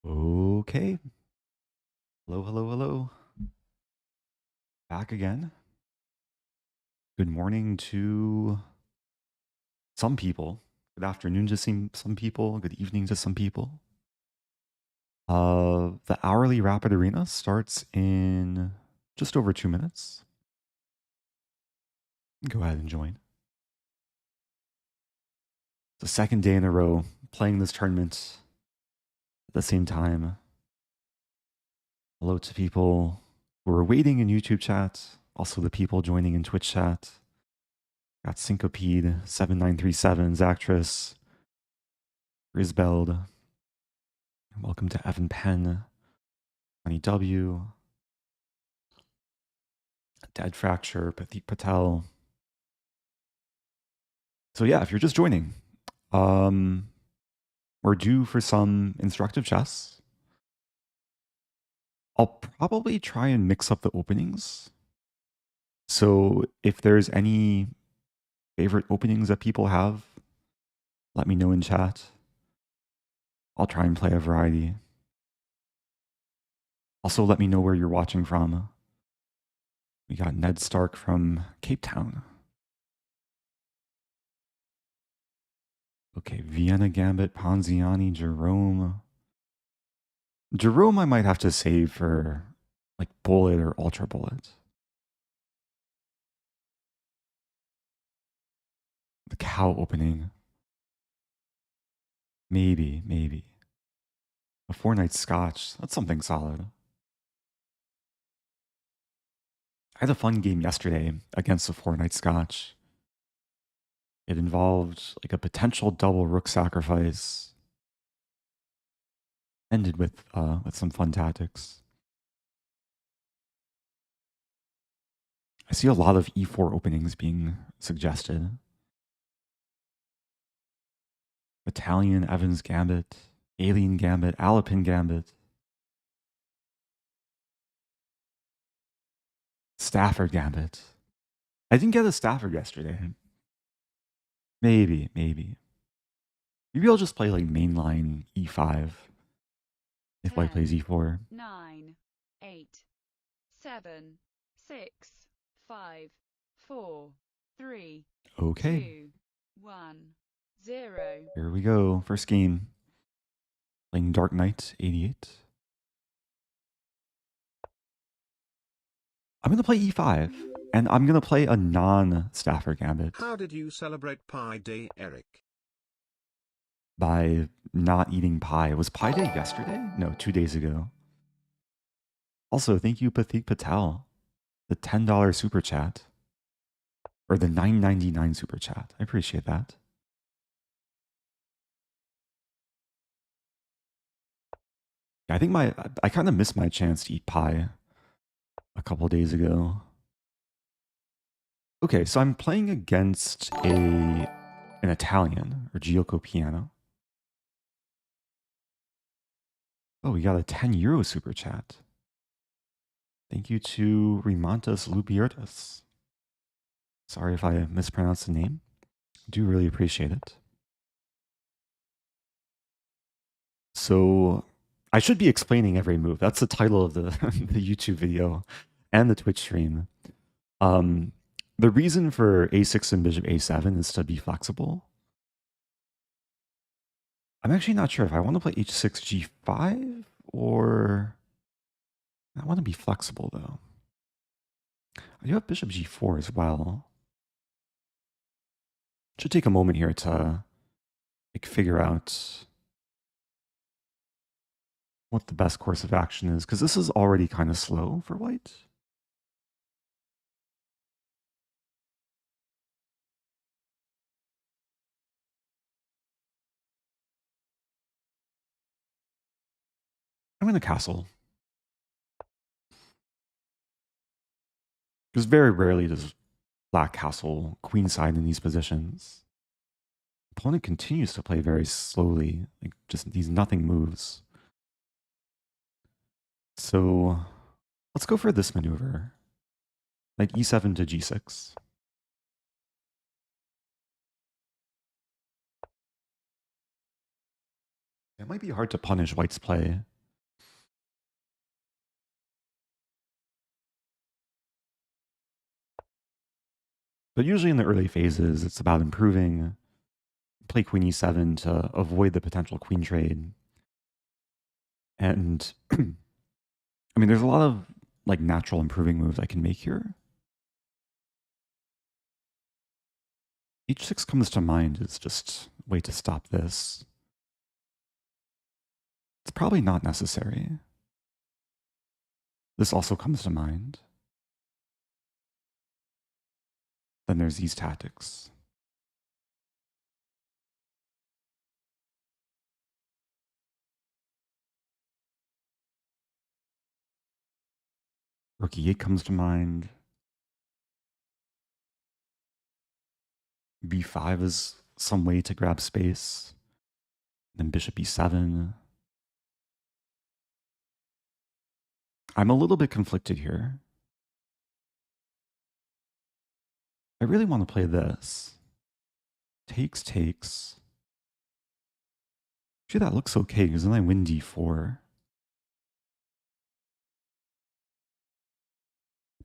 Okay. Hello, hello, hello. Back again. Good morning to some people. Good afternoon to some people. Good evening to some people. The hourly rapid arena starts in just over 2 minutes. Go ahead and join. It's the second day in a row playing this tournament at the same time. Hello to people who are waiting in YouTube chat. Also the people joining in Twitch chat. Got Syncopede 7937, Zactress, Grisbeld. Welcome to Evan Penn, Honey W, Dead Fracture, Patheet Patel. So yeah, if you're just joining, we're due for some instructive chess. I'll probably try and mix up the openings. So if there's any favorite openings that people have, let me know in chat. I'll try and play a variety. Also, let me know where you're watching from. We got Ned Stark from Cape Town. Okay, Vienna Gambit, Ponziani, Jerome. Jerome I might have to save for like Bullet or Ultra Bullet. The cow opening. Maybe. A 4-night scotch. That's something solid. I had a fun game yesterday against the 4-night scotch. It involved like a potential double rook sacrifice. Ended with some fun tactics. I see a lot of e4 openings being suggested. Italian, Evans Gambit, Alien Gambit, Alapin Gambit, Stafford Gambit. I didn't get a Stafford yesterday. Maybe. Maybe I'll just play like mainline e5 if white plays e4. 9, 8, 7, 6, 5, 4, 3, Okay. 2, 1, 0. Here we go. First game. Playing Dark Knight 88. I'm going to play e5, and I'm going to play a non-Stafford Gambit. How did you celebrate Pi Day, Eric? By not eating pie. Was Pie Day yesterday? No, 2 days ago. Also, thank you, Patheet Patel. The $10 super chat. Or the $9.99 super chat. I appreciate that. I think I kind of missed my chance to eat pie a couple days ago. Okay, so I'm playing against an Italian, or Gioco Piano. Oh, we got a €10 super chat. Thank you to Rimantas Lubiertas. Sorry if I mispronounced the name. I do really appreciate it. So I should be explaining every move. That's the title of the, the YouTube video and the Twitch stream. The reason for a6 and bishop a7 is to be flexible. I'm actually not sure if I want to play h6 g5 or I want to be flexible though. I do have bishop g4 as well. Should take a moment here to like figure out what the best course of action is, because this is already kind of slow for white. I'm going to castle. Because very rarely does black castle queenside in these positions. Opponent continues to play very slowly, like just these nothing moves. So let's go for this maneuver, like e7 to g6. It might be hard to punish white's play. But usually in the early phases, it's about improving, play queen e7 to avoid the potential queen trade. And I mean, there's a lot of like natural improving moves I can make here. H6 comes to mind as just a way to stop this. It's probably not necessary. This also comes to mind. Then there's these tactics. Rook e8 comes to mind. B5 is some way to grab space. Then bishop e7. I'm a little bit conflicted here. I really want to play this. Takes, takes. Actually, that looks okay, because then I win d4.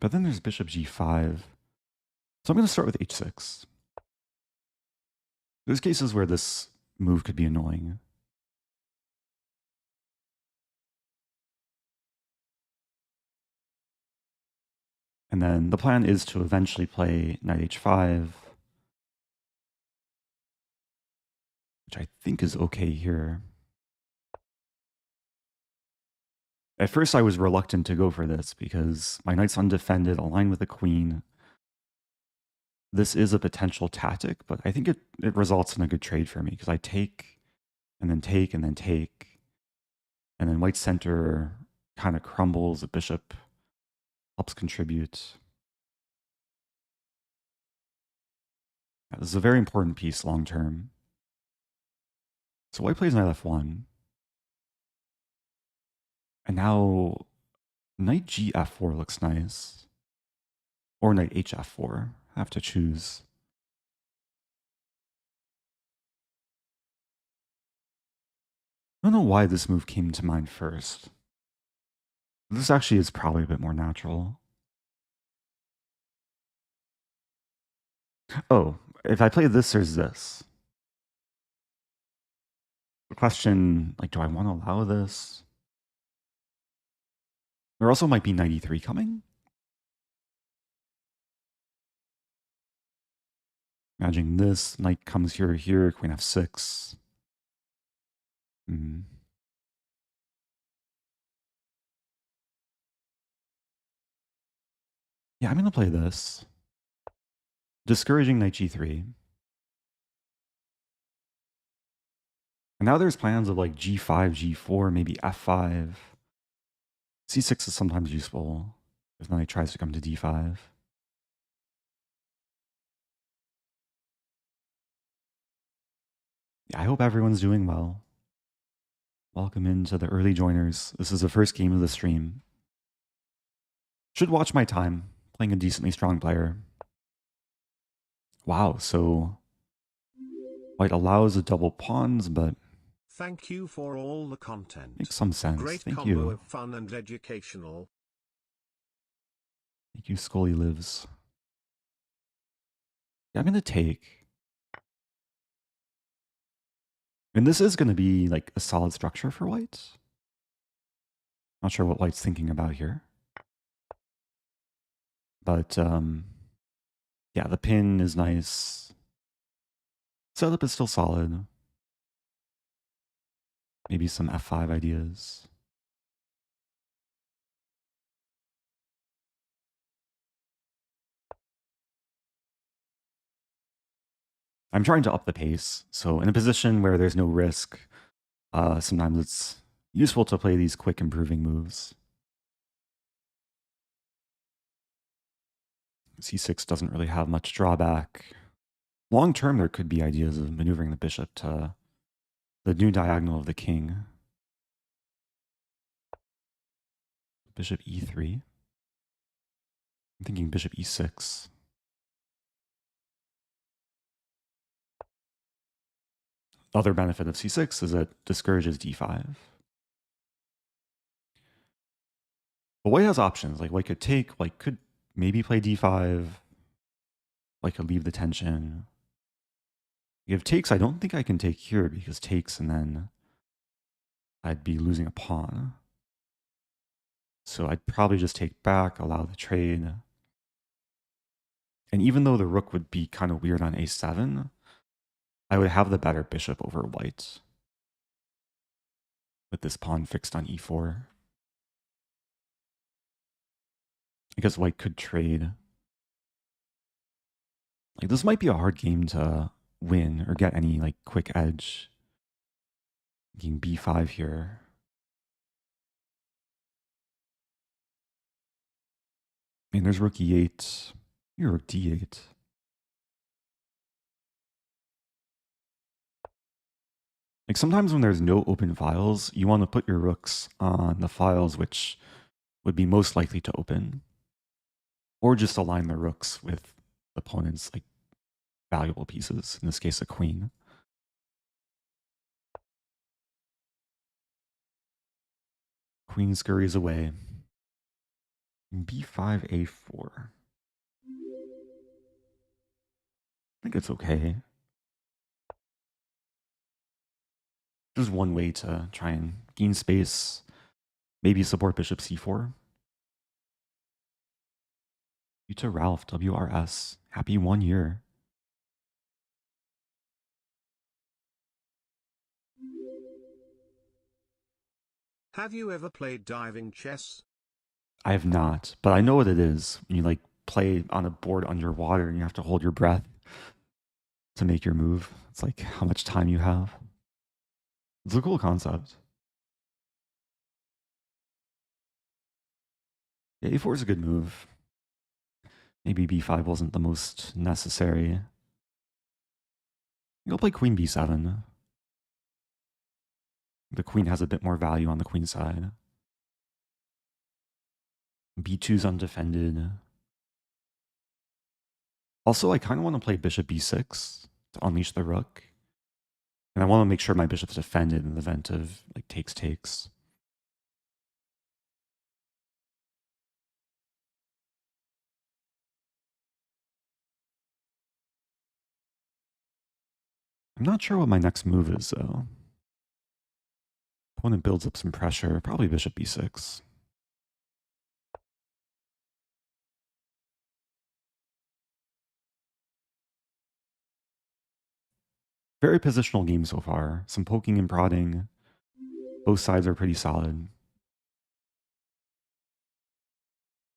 But then there's bishop g5. So I'm going to start with h6. There's cases where this move could be annoying. And then the plan is to eventually play knight h5, which I think is okay here. At first I was reluctant to go for this because my knight's undefended, aligned with the queen. This is a potential tactic, but I think it results in a good trade for me because I take, and then take, and then take. And then white center kind of crumbles, the bishop helps contribute. This is a very important piece long term. So white plays knight f1. And now knight g f4 looks nice. Or knight h f4. I have to choose. I don't know why this move came to mind first. This actually is probably a bit more natural. Oh, if I play this, there's this. The question, like, do I want to allow this? There also might be knight e3 coming. Imagine this, knight comes here, queen f6. Yeah, I'm going to play this. Discouraging knight g3. And now there's plans of like g5, g4, maybe f5. c6 is sometimes useful if knight tries to come to d5. Yeah, I hope everyone's doing well. Welcome into the early joiners. This is the first game of the stream. Should watch my time, playing a decently strong player. Wow, so white allows the double pawns, but thank you for all the content. makes some sense. Great Thank combo you. of fun and educational. Thank you, Scully Lives. Yeah, I'm going to take. And this is going to be like a solid structure for white. Not sure what white's thinking about here. But yeah, the pin is nice. Setup is still solid. Maybe some f5 ideas. I'm trying to up the pace. So in a position where there's no risk, sometimes it's useful to play these quick improving moves. c6 doesn't really have much drawback. Long term, there could be ideas of maneuvering the bishop to the new diagonal of the king. Bishop e3. I'm thinking bishop e6. The other benefit of c6 is it discourages d5. But white has options. Like white could take, white could maybe play d5. I could leave the tension. If takes, I don't think I can take here because takes and then I'd be losing a pawn. So I'd probably just take back, allow the trade. And even though the rook would be kind of weird on a7, I would have the better bishop over white with this pawn fixed on e4. I guess white could trade. Like, this might be a hard game to win or get any like quick edge. Thinking b5 here. I mean, there's rook e8. Here, rook d8. Like, sometimes when there's no open files, you want to put your rooks on the files which would be most likely to open. Or just align the rooks with opponent's like valuable pieces, in this case a queen. Queen scurries away. b5, a4. I think it's okay. Just one way to try and gain space. Maybe support bishop c4. You to Ralph, WRS. Happy 1 year. Have you ever played diving chess? I have not, but I know what it is. When you like play on a board underwater and you have to hold your breath to make your move. It's like how much time you have. It's a cool concept. Yeah, a4 is a good move. Maybe b5 wasn't the most necessary. You'll play queen b7. The queen has a bit more value on the queen side. b2's undefended. Also, I kind of want to play bishop b6 to unleash the rook. And I want to make sure my bishop's defended in the event of like takes. I'm not sure what my next move is, though. Opponent builds up some pressure, probably bishop b6. Very positional game so far. Some poking and prodding. Both sides are pretty solid.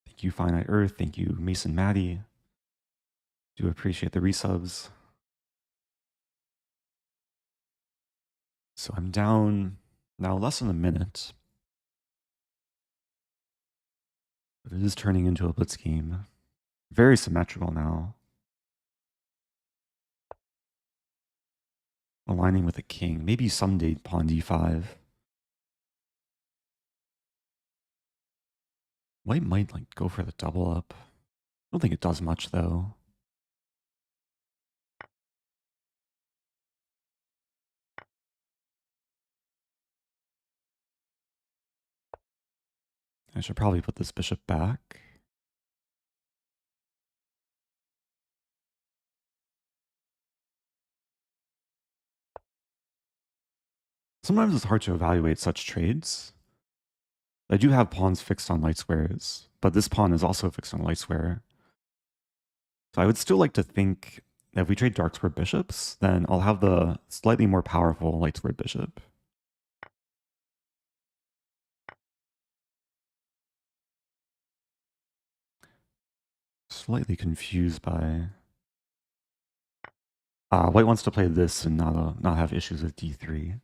Thank you, Finite Earth. Thank you, Mason Maddie. Do appreciate the resubs. So I'm down now less than a minute. But it is turning into a blitz game. Very symmetrical now. Aligning with a king. Maybe someday pawn d5. White might like go for the double up. I don't think it does much though. I should probably put this bishop back. Sometimes it's hard to evaluate such trades. I do have pawns fixed on light squares, but this pawn is also fixed on light square. So I would still like to think that if we trade dark square bishops, then I'll have the slightly more powerful light square bishop. Slightly confused by... white wants to play this and not have issues with d3.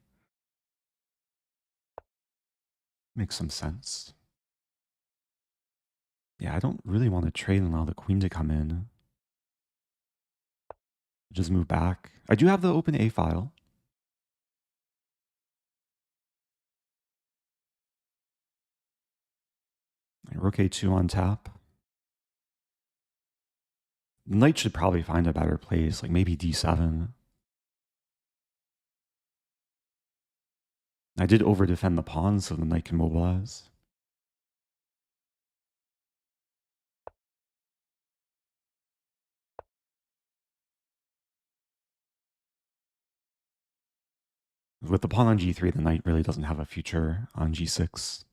Makes some sense. Yeah, I don't really want to trade and allow the queen to come in. Just move back. I do have the open A file. Rook a2 on tap. The knight should probably find a better place, like maybe d7. I did over-defend the pawn so the knight can mobilize. With the pawn on g3, the knight really doesn't have a future on g6.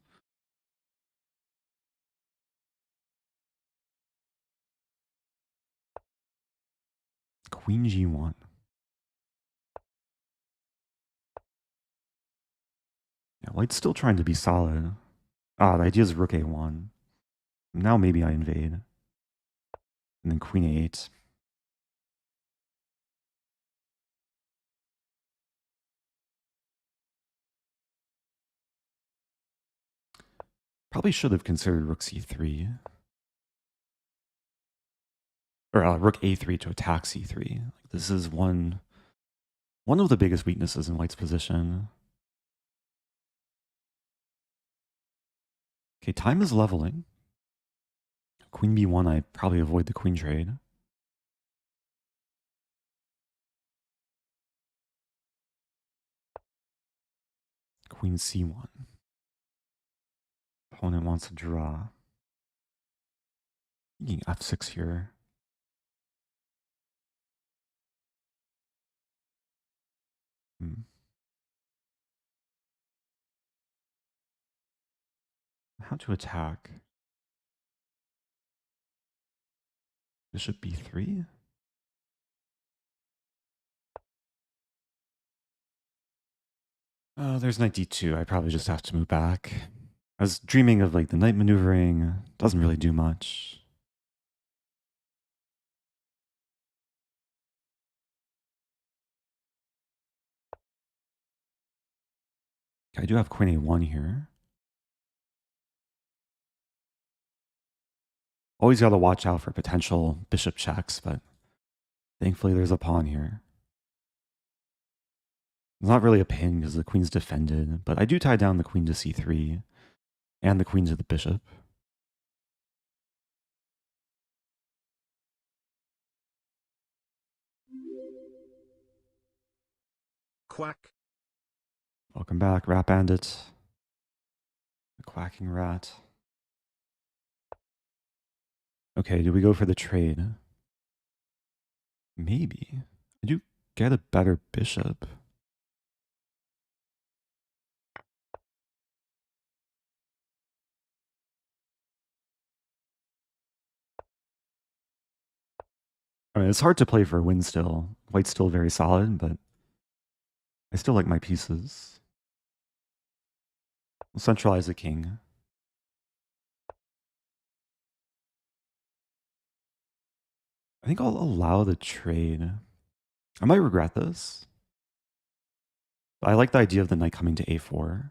Queen g1. Yeah, white's still trying to be solid. The idea is rook a1. Now maybe I invade. And then queen a8. Probably should have considered rook c3. Or rook a3 to attack c3. This is one of the biggest weaknesses in white's position. Okay, time is leveling. Queen b1, I probably avoid the queen trade. Queen c1. Opponent wants to draw. Thinking f6 here. How to attack? Bishop b3? There's knight d2. I probably just have to move back. I was dreaming of like the knight maneuvering. Doesn't really do much. I do have queen a1 here. Always got to watch out for potential bishop checks, but thankfully there's a pawn here. It's not really a pin because the queen's defended, but I do tie down the queen to c3 and the queen to the bishop. Quack. Welcome back, Rat Bandit. The quacking rat. Okay, do we go for the trade? Maybe. I do get a better bishop. I mean, it's hard to play for a win still. White's still very solid, but I still like my pieces. We'll centralize the king. I think I'll allow the trade. I might regret this. But I like the idea of the knight coming to a4.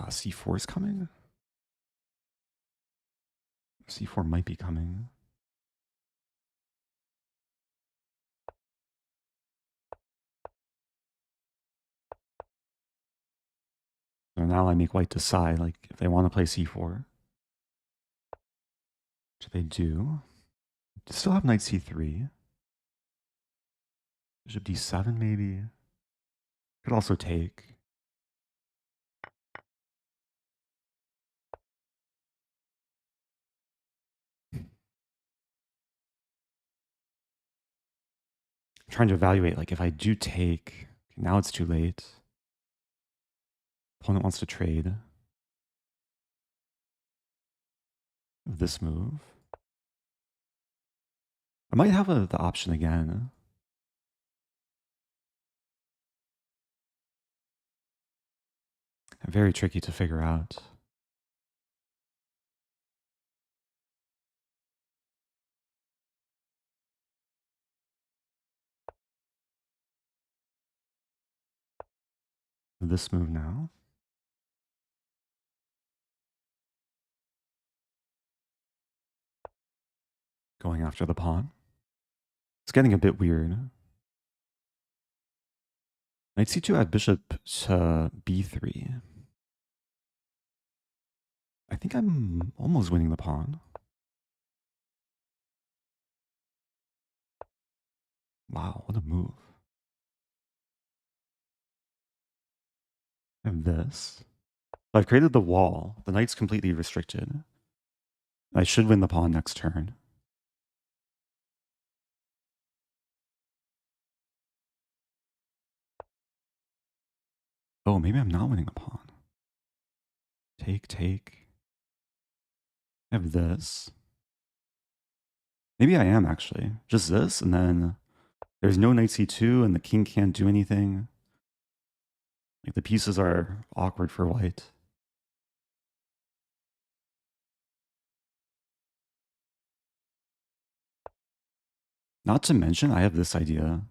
C4 is coming. C4 might be coming. So now I make white decide, like, if they want to play c4. Which they do. Still have knight c3. Bishop d7 maybe. Could also take. Trying to evaluate, like, if I do take, now it's too late. Opponent wants to trade. This move. I might have the option again. Very tricky to figure out. This move now. Going after the pawn. It's getting a bit weird. Knight c2 at bishop to b3. I think I'm almost winning the pawn. Wow, what a move. I have this. I've created the wall. The knight's completely restricted. I should win the pawn next turn. Oh, maybe I'm not winning the pawn. Take. I have this. Maybe I am actually. Just this, and then there's no knight c2, and the king can't do anything. Like, the pieces are awkward for white. Not to mention, I have this idea.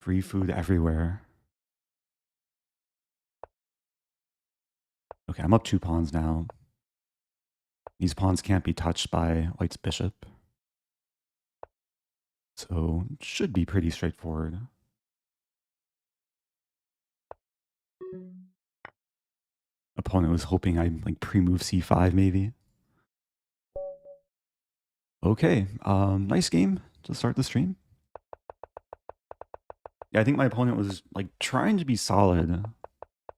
Free food everywhere. Okay, I'm up 2 pawns now. These pawns can't be touched by white's bishop. So, should be pretty straightforward. Opponent was hoping I'd like pre-move c5 maybe. Okay, nice game to start the stream. Yeah, I think my opponent was like trying to be solid,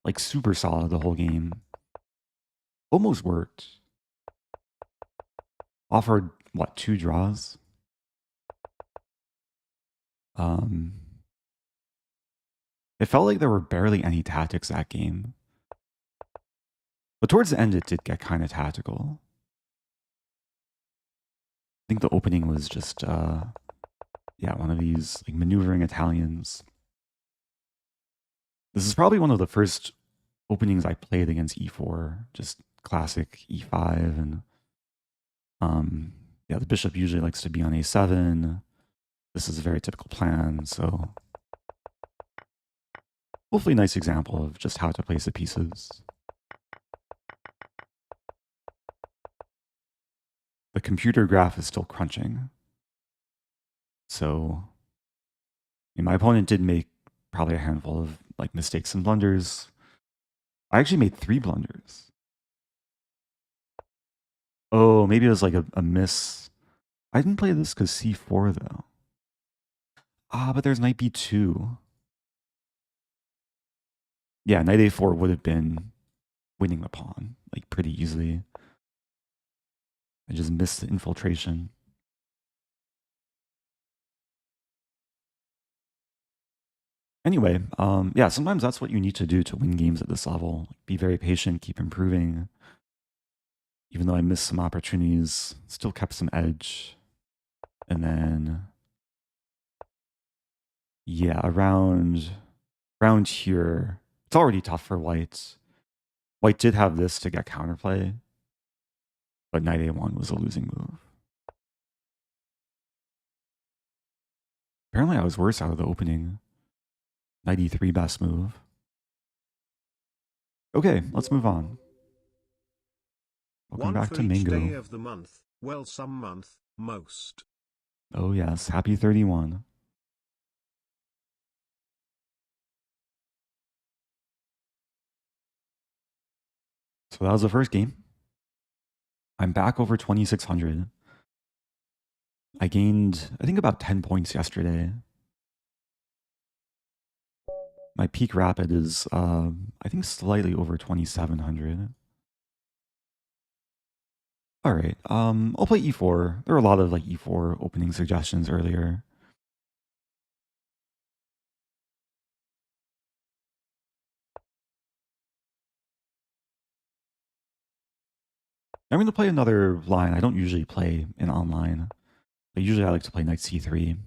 like super solid the whole game. Almost worked. Offered, what, 2 draws? It felt like there were barely any tactics that game. But towards the end, it did get kind of tactical. I think the opening was just, yeah, one of these like maneuvering Italians. This is probably one of the first openings I played against e4, just classic e5, and yeah, the bishop usually likes to be on a7. This is a very typical plan, so hopefully a nice example of just how to place the pieces. The computer graph is still crunching. So my opponent did make probably a handful of like mistakes and blunders. I actually made 3 blunders. Oh, maybe it was like a miss. I didn't play this because c4 though. Ah, but there's knight b2. Yeah, knight a4 would have been winning the pawn like pretty easily. I just missed the infiltration. Anyway, yeah, sometimes that's what you need to do to win games at this level. Be very patient, keep improving. Even though I missed some opportunities, still kept some edge. And then, yeah, around here, it's already tough for white. White did have this to get counterplay, but knight a1 was a losing move. Apparently I was worse out of the opening. Knight e3 best move. Okay, let's move on. Welcome One back for to each Mingo. day of the month, well some month, most. Oh yes, happy 31. So that was the first game. I'm back over 2,600. I gained, I think, about 10 points yesterday. My peak rapid is, I think, slightly over 2,700. All right, I'll play e4. There were a lot of like e4 opening suggestions earlier. I'm going to play another line I don't usually play in online. But usually I like to play knight c3.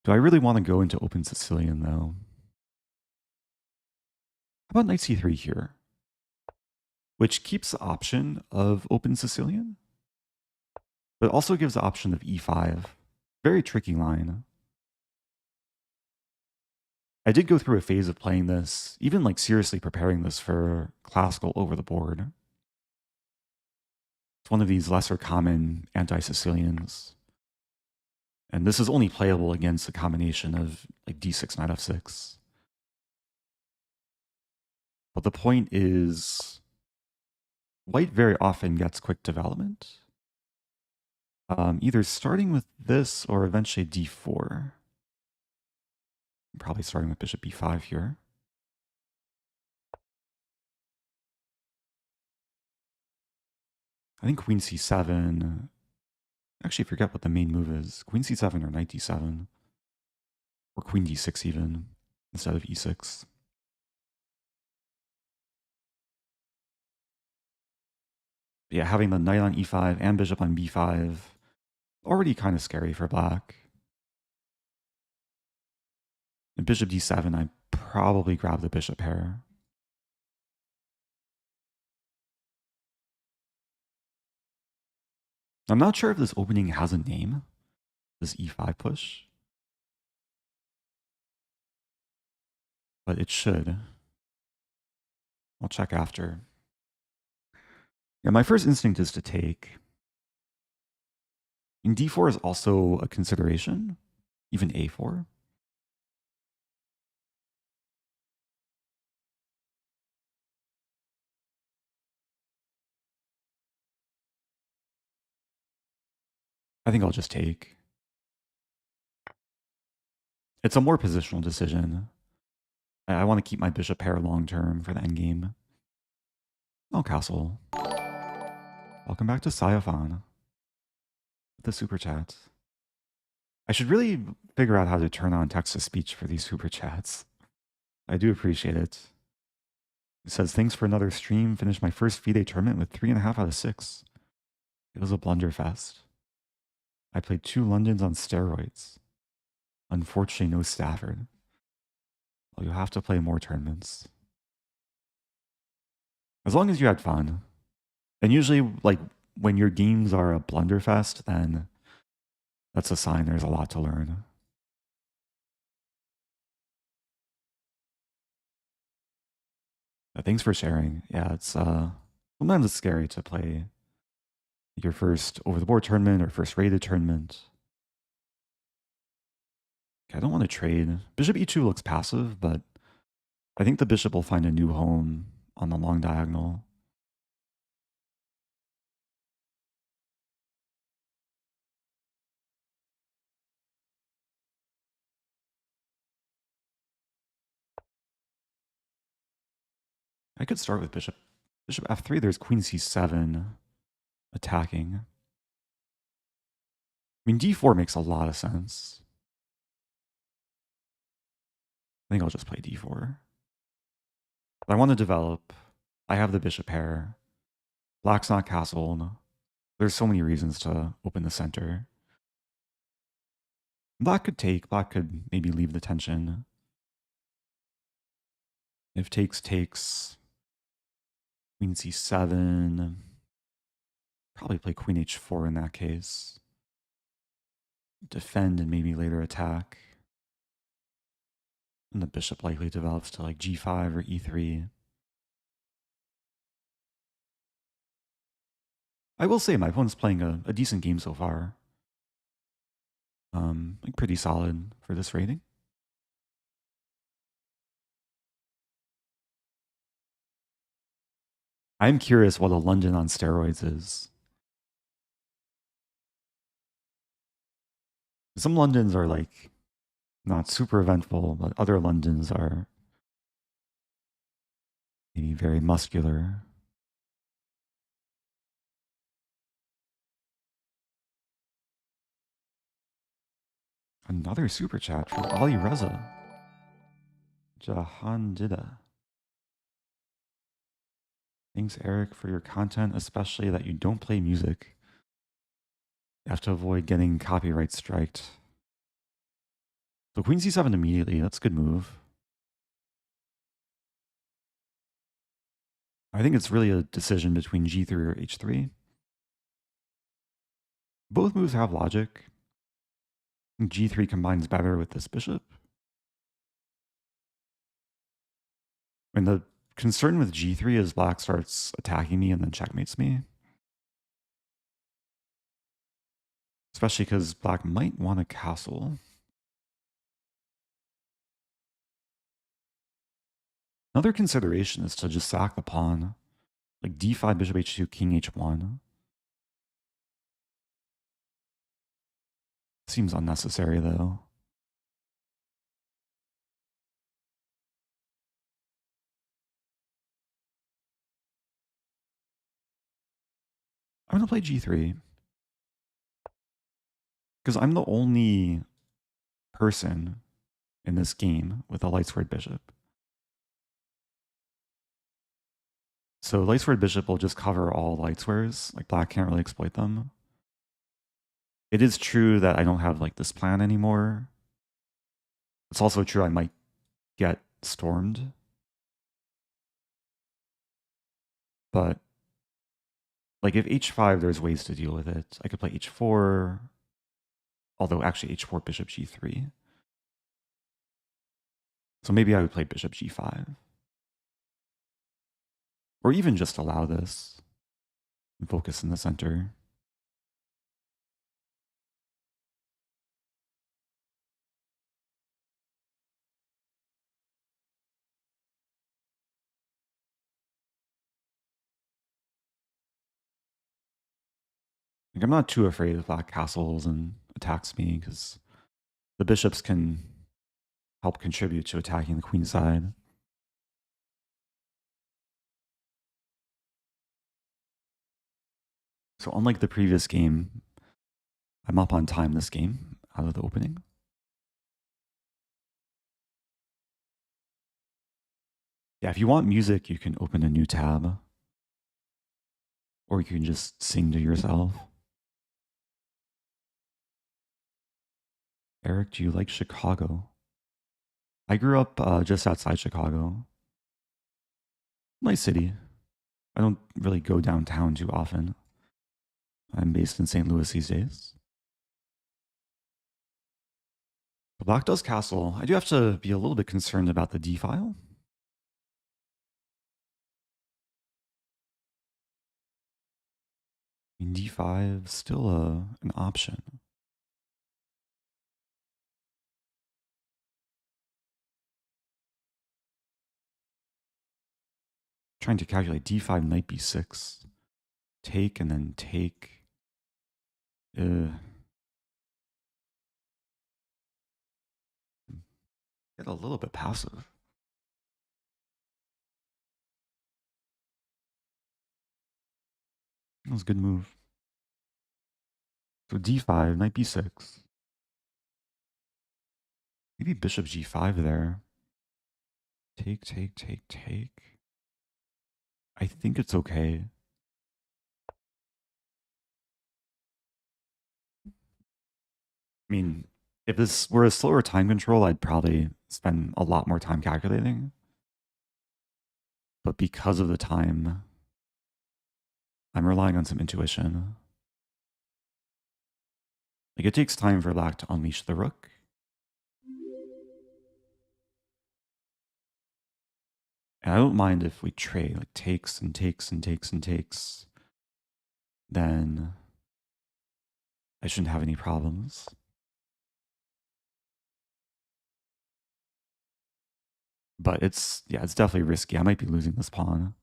Do I really want to go into open Sicilian, though? How about knight c3 here? Which keeps the option of open Sicilian, but also gives the option of e5. Very tricky line. I did go through a phase of playing this, even like seriously preparing this for classical over the board. It's one of these lesser common anti-Sicilians. And this is only playable against a combination of like d6, knight f6. But the point is, white very often gets quick development. Either starting with this or eventually d4. Probably starting with bishop b5 here. I think queen c7. Actually, forget what the main move is. Queen c7 or knight d7. Or queen d6 even, instead of e6. But yeah, having the knight on e5 and bishop on b5, already kind of scary for black. And bishop d7, I probably grab the bishop pair. I'm not sure if this opening has a name, this e5 push. But it should. I'll check after. Yeah, my first instinct is to take. And d4 is also a consideration, even a4. I think I'll just take. It's a more positional decision. I want to keep my bishop pair long term for the endgame. Oh, castle. Welcome back to Sayafan. The super chats. I should really figure out how to turn on text to speech for these super chats. I do appreciate it. It says, thanks for another stream. Finished my first FIDE tournament with 3.5 out of 6. It was a blunderfest. I played 2 Londons on steroids. Unfortunately, no Stafford. Well, you'll have to play more tournaments. As long as you had fun. And usually, like, when your games are a blunderfest, then that's a sign there's a lot to learn. Thanks for sharing. Yeah, it's sometimes it's scary to play your first over-the-board tournament or first rated tournament. Okay, I don't want to trade. Bishop e2 looks passive, but I think the bishop will find a new home on the long diagonal. I could start with bishop f3. There's queen c7 attacking. I mean, d4 makes a lot of sense. I think I'll just play d4. But I want to develop. I have the bishop pair. Black's not castled. There's so many reasons to open the center. Black could take. Black could maybe leave the tension. If takes, queen c7. Probably play queen h4 in that case. Defend and maybe later attack. And the bishop likely develops to like g5 or e3. I will say my opponent's playing a decent game so far. Like pretty solid for this rating. I'm curious what a London on steroids is. Some Londons are like not super eventful, but other Londons are maybe very muscular. Another super chat from Ali Reza. Jahan Dida. Thanks, Eric, for your content, especially that you don't play music. You have to avoid getting copyright striked. So queen c7 immediately. That's a good move. I think it's really a decision between g3 or h3. Both moves have logic. G3 combines better with this bishop. And the concern with g3 is black starts attacking me and then checkmates me. Especially because black might want a castle. Another consideration is to just sack the pawn. Like d5, bishop h2, king h1. Seems unnecessary though. I'm going to play g3. Because I'm the only person in this game with a light squared bishop. So light squared bishop will just cover all light squares. Like black can't really exploit them. It is true that I don't have like this plan anymore. It's also true I might get stormed. But like if h5, there's ways to deal with it. I could play h4, although actually h4 bishop g3. So maybe I would play bishop g5. Or even just allow this and focus in the center. Like I'm not too afraid of black castles and attacks me because the bishops can help contribute to attacking the queen side. So unlike the previous game, I'm up on time this game out of the opening. Yeah, if you want music, you can open a new tab. Or you can just sing to yourself. Eric, do you like Chicago? I grew up just outside Chicago. Nice city. I don't really go downtown too often. I'm based in St. Louis these days. Black does castle. I do have to be a little bit concerned about the d file. I mean, d5 still an option. Trying to calculate d5 knight b6. Take and then take. Get a little bit passive. That was a good move. So d5, knight b6. Maybe bishop g5 there. Take, take, take, take. I think it's okay. I mean, if this were a slower time control, I'd probably spend a lot more time calculating. But because of the time, I'm relying on some intuition. Like it takes time for black to unleash the rook. And I don't mind if we trade, like takes and takes and takes and takes. Then I shouldn't have any problems. But it's definitely risky. I might be losing this pawn.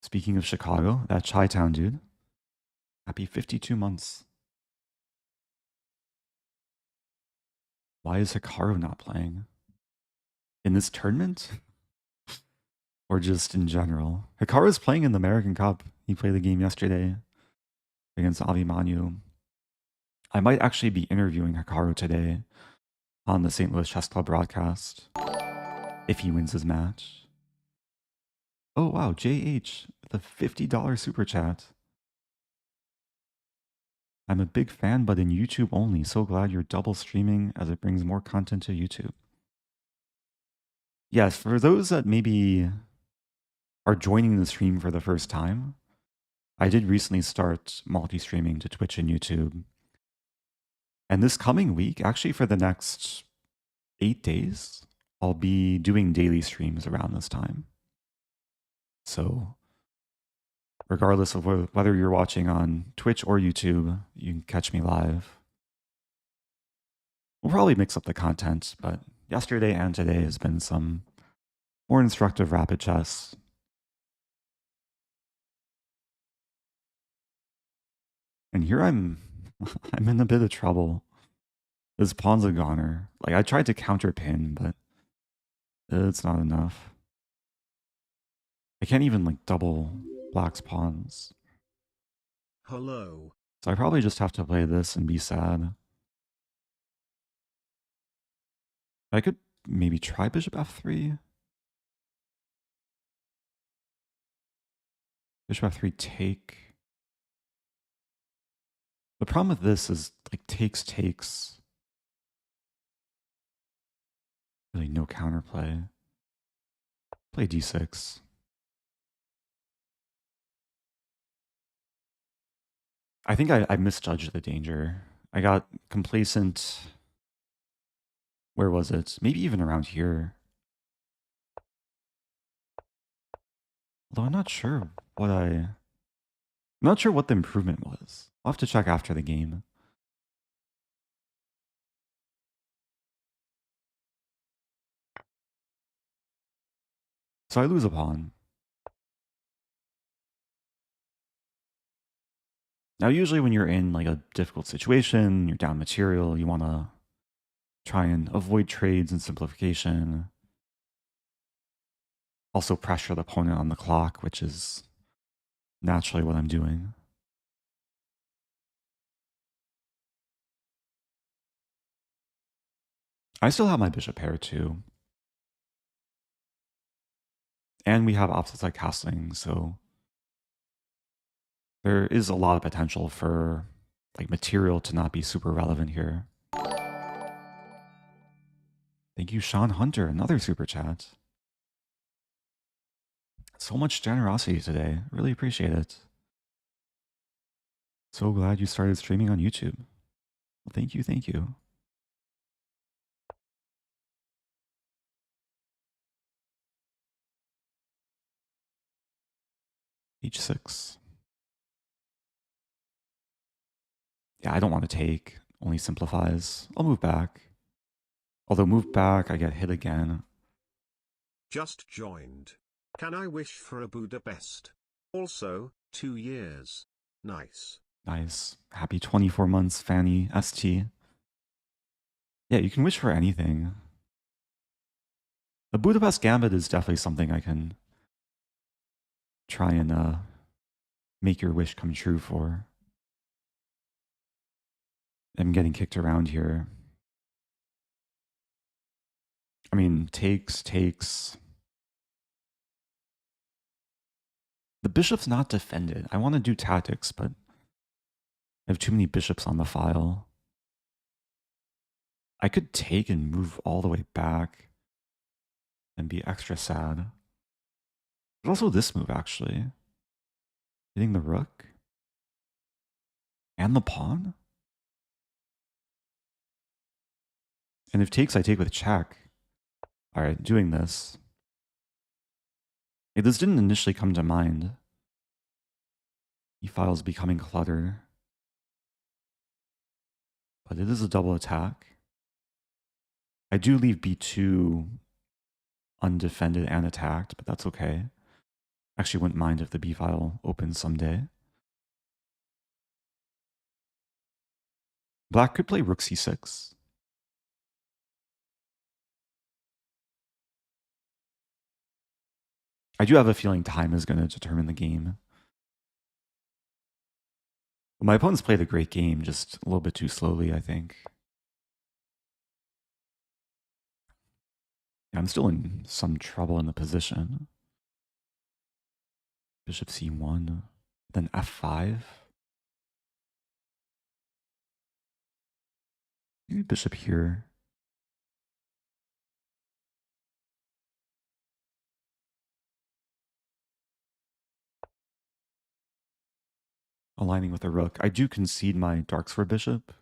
Speaking of Chicago, that Chi-Town dude. Happy 52 months. Why is Hikaru not playing? In this tournament? Or just in general? Hikaru's playing in the American Cup. He played the game yesterday against Avimanyu. I might actually be interviewing Hikaru today on the St. Louis Chess Club broadcast if he wins his match. Oh wow, JH, the $50 super chat. I'm a big fan, but in YouTube only. So glad you're double streaming as it brings more content to YouTube. Yes, for those that maybe are joining the stream for the first time, I did recently start multi-streaming to Twitch and YouTube. And this coming week, actually for the next 8 days, I'll be doing daily streams around this time. So regardless of whether you're watching on Twitch or YouTube, you can catch me live. We'll probably mix up the content, but yesterday and today has been some more instructive rapid chess. And here I'm in a bit of trouble. This pawn's a goner. Like I tried to counter pin, but it's not enough. I can't even like double black's pawns. Hello. So I probably just have to play this and be sad. I could maybe try bishop f3. Bishop f3 take. The problem with this is like takes. Really no counterplay. Play d6. I think I misjudged the danger. I got complacent. Where was it? Maybe even around here. Although I'm not sure I'm not sure what the improvement was. I'll have to check after the game. So I lose a pawn. Now, usually when you're in like a difficult situation, you're down material, you want to try and avoid trades and simplification. Also pressure the opponent on the clock, which is naturally what I'm doing. I still have my bishop pair too. And we have opposite side castling, so there is a lot of potential for like material to not be super relevant here. Thank you, Sean Hunter, another super chat. So much generosity today. Really appreciate it. So glad you started streaming on YouTube. Well, thank you, thank you. H6. Yeah, I don't want to take. Only simplifies. I'll move back. Although move back, I get hit again. Just joined. Can I wish for a Budapest? Also, 2 years. Nice. Nice. Happy 24 months, Fanny ST. Yeah, you can wish for anything. The Budapest Gambit is definitely something I can try and make your wish come true for. I'm getting kicked around here. I mean, takes. The bishop's not defended. I want to do tactics, but I have too many bishops on the file. I could take and move all the way back and be extra sad. There's also this move, actually. Hitting the rook. And the pawn. And if takes, I take with check. All right, doing this. This didn't initially come to mind. E-file is becoming cluttered. But it is a double attack. I do leave b2 undefended and attacked, but that's okay. Actually wouldn't mind if the b-file opens someday. Black could play rook c6. I do have a feeling time is going to determine the game. My opponent's played a great game, just a little bit too slowly, I think. Yeah, I'm still in some trouble in the position. Bishop c1, then f5. Maybe bishop here. Aligning with a rook. I do concede my dark sword bishop.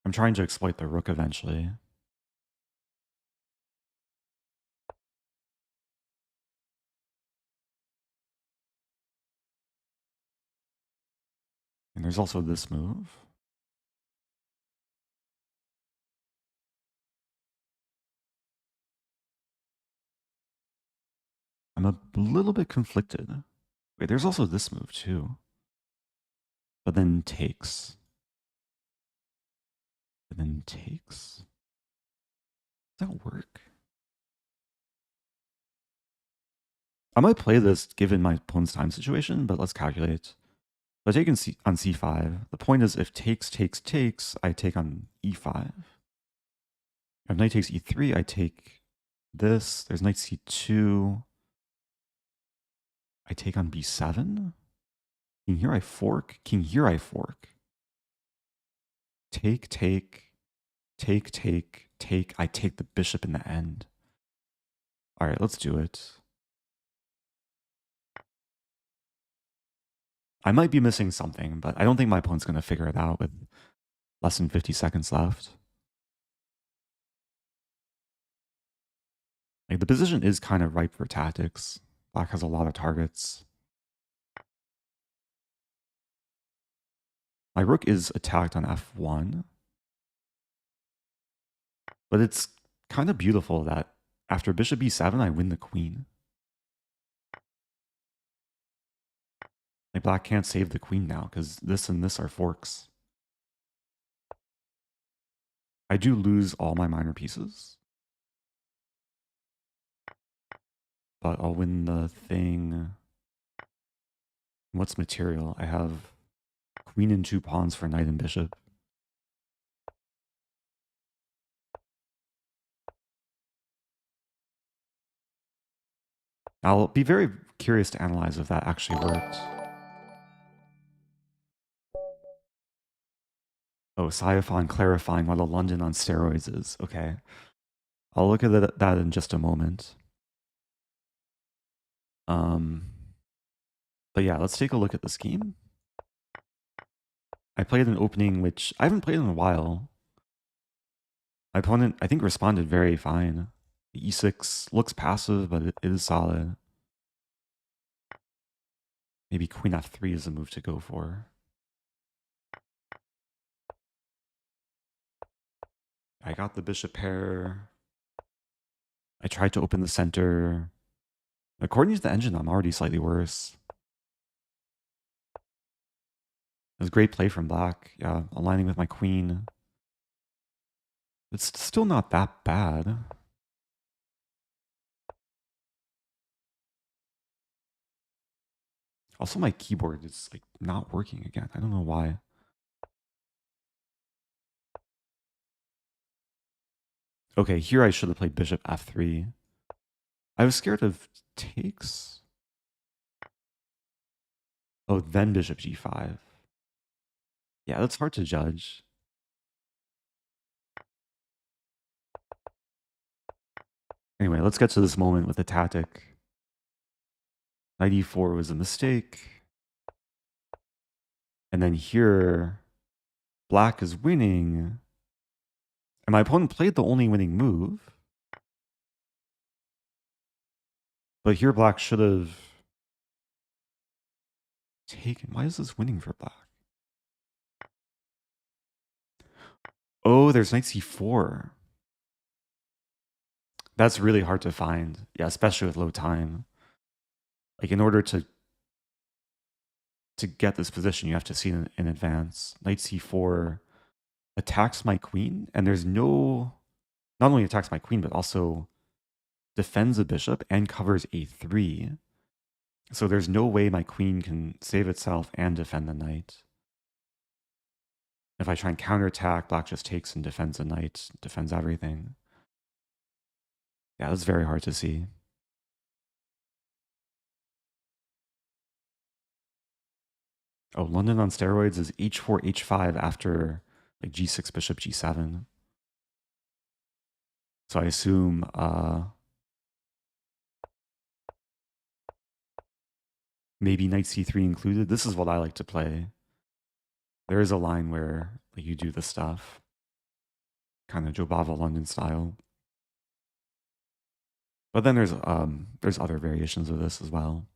I'm trying to exploit the rook eventually. And there's also this move. I'm a little bit conflicted. Wait, there's also this move too. But then takes. And then takes. Does that work? I might play this given my opponent's time situation, but let's calculate. So I take on c5. The point is if takes, I take on e5. If knight takes e3, I take this. There's knight c2. I take on b7. King here I fork. King here I fork. Take. I take the bishop in the end. All right, let's do it. I might be missing something, but I don't think my opponent's going to figure it out with less than 50 seconds left. Like, the position is kind of ripe for tactics. Black has a lot of targets. My rook is attacked on f1. But it's kind of beautiful that after bishop e7, I win the queen. Like, black can't save the queen now because this and this are forks. I do lose all my minor pieces. But I'll win the thing. What's material? I have queen and 2 pawns for knight and bishop. I'll be very curious to analyze if that actually worked. Oh, Sciaphon clarifying what a London on steroids is. Okay. I'll look at that in just a moment. But yeah, let's take a look at the scheme. I played an opening which I haven't played in a while. My opponent, I think, responded very fine. The e6 looks passive, but it is solid. Maybe queen f3 is a move to go for. I got the bishop pair. I tried to open the center. According to the engine, I'm already slightly worse. It was great play from black. Yeah, aligning with my queen. It's still not that bad. Also, my keyboard is like not working again. I don't know why. Okay, here I should have played bishop f3. I was scared of takes. Oh, then bishop g5. Yeah, that's hard to judge. Anyway, let's get to this moment with the tactic. Knight e4 was a mistake. And then here, black is winning. And my opponent played the only winning move. But here black should have taken. Why is this winning for black? Oh, there's knight c4. That's really hard to find. Yeah, especially with low time. Like, in order to get this position, you have to see it in advance. Knight c4 attacks my queen, and there's no... Not only attacks my queen, but also defends a bishop and covers a3. So there's no way my queen can save itself and defend the knight. If I try and counterattack, black just takes and defends the knight, defends everything. Yeah, that's very hard to see. Oh, London on steroids is h4, h5 after like g6, bishop, g7. So I assume maybe knight c3 included. This is what I like to play. There is a line where like, you do this stuff. Kind of Jobava London style. But then there's other variations of this as well.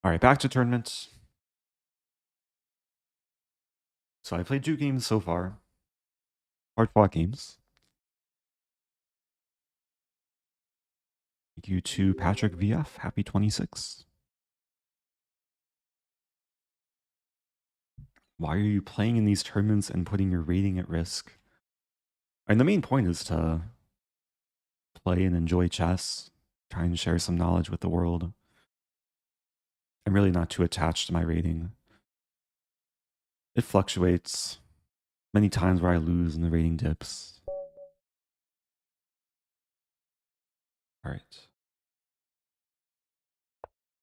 All right, back to tournament. So I played 2 games so far. Hard-fought games. Thank you to Patrick VF. Happy 26. Why are you playing in these tournaments and putting your rating at risk? And the main point is to play and enjoy chess. try and share some knowledge with the world. I'm really not too attached to my rating. It fluctuates. Many times where I lose and the rating dips. All right.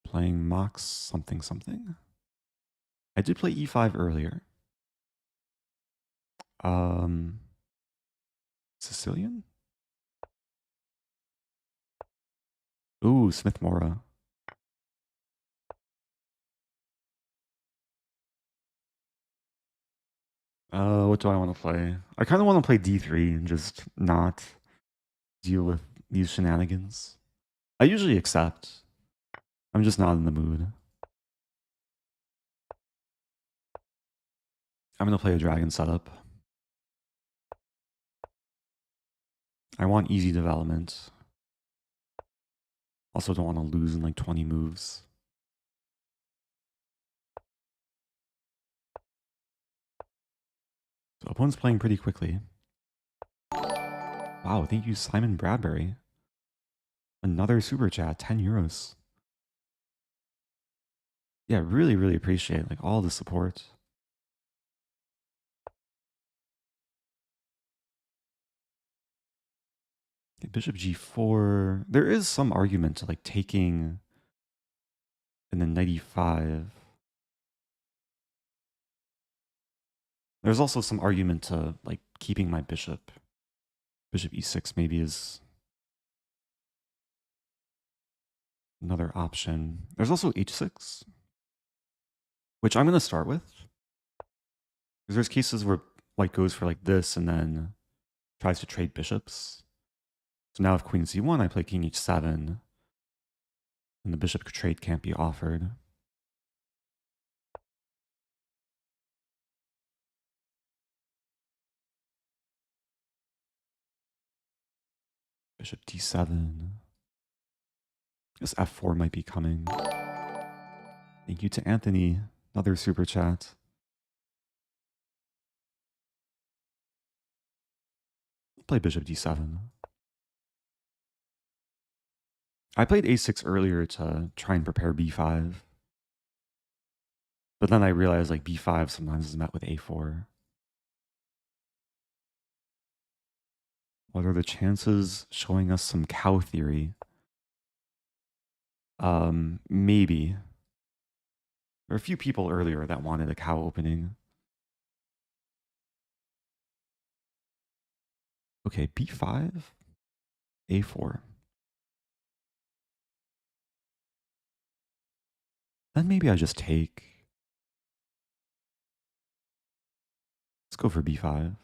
Playing Mox something something. I did play e5 earlier. Sicilian? Ooh, Smith Mora. What do I want to play? I kind of want to play d3 and just not deal with these shenanigans. I usually accept. I'm just not in the mood. I'm going to play a dragon setup. I want easy development. Also don't want to lose in like 20 moves. So opponent's playing pretty quickly. Wow, thank you, Simon Bradbury. Another super chat, 10 euros. Yeah, really, really appreciate like all the support. Okay, Bishop G4. There is some argument to like taking and then knight E5. There's also some argument to like keeping my bishop. Bishop E6 maybe is another option. There's also H6, which I'm going to start with. Because there's cases where white goes for like this and then tries to trade bishops. So now if queen c1, I play king h7, and the bishop trade can't be offered. Bishop d7. This f4 might be coming. Thank you to Anthony. Another super chat. Play bishop d7. I played a6 earlier to try and prepare b5. But then I realized like b5 sometimes is met with a4. What are the chances showing us some cow theory? Maybe. There were a few people earlier that wanted a cow opening. Okay, b5, a4. Then maybe I just take. Let's go for b5.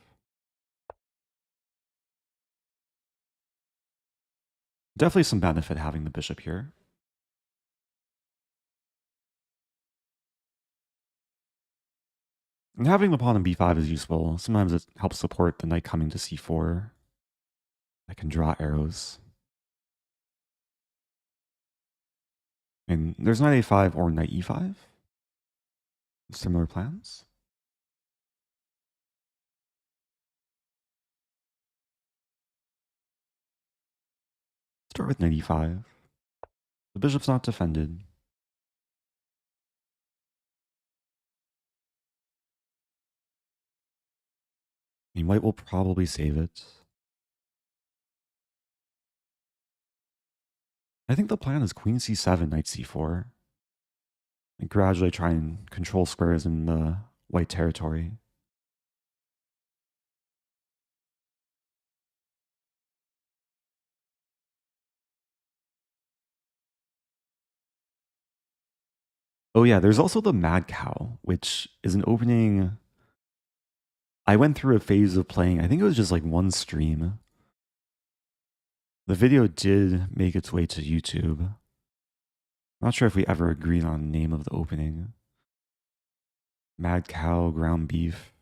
Definitely some benefit having the bishop here. And having the pawn on b5 is useful. Sometimes it helps support the knight coming to c4. I can draw arrows. And there's knight a5 or knight e5. Similar plans. Start with knight e5. The bishop's not defended. I mean, white will probably save it. I think the plan is queen c7, knight c4. And gradually try and control squares in the white territory. Oh yeah, there's also the Mad Cow, which is an opening. I went through a phase of playing, I think it was just like one stream. The video did make its way to YouTube. I'm not sure if we ever agreed on the name of the opening. Mad Cow, ground beef.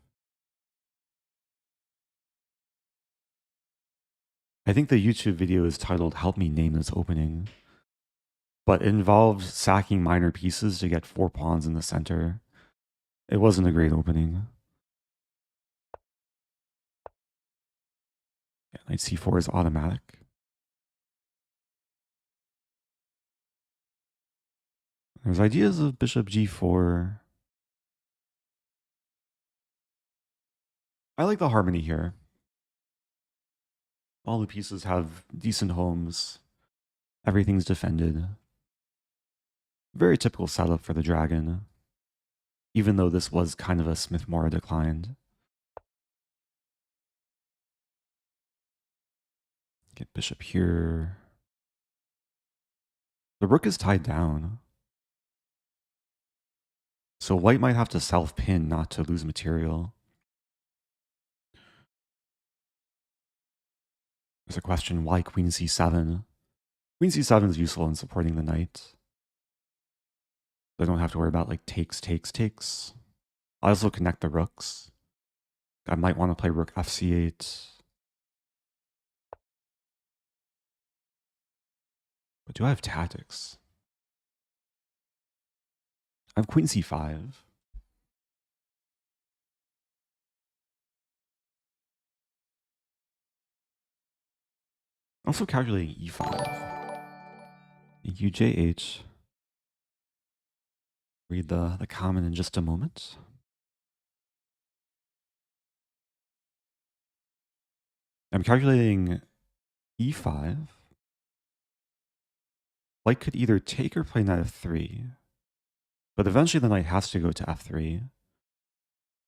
I think the YouTube video is titled Help Me Name This Opening. But it involved sacking minor pieces to get 4 pawns in the center. It wasn't a great opening. Yeah, knight c4 is automatic. There's ideas of bishop g4. I like the harmony here. All the pieces have decent homes. Everything's defended. Very typical setup for the dragon, even though this was kind of a Smith-Morra declined. Get bishop here. The rook is tied down. So white might have to self-pin not to lose material. There's a question, why queen c7? Queen c7 is useful in supporting the knight. I don't have to worry about like takes. I also connect the rooks. I might want to play rook fc8. But do I have tactics? I have queen c5. Also calculating e5. UJH. Read the comment in just a moment. I'm calculating e5. White could either take or play knight f3. But eventually the knight has to go to f3.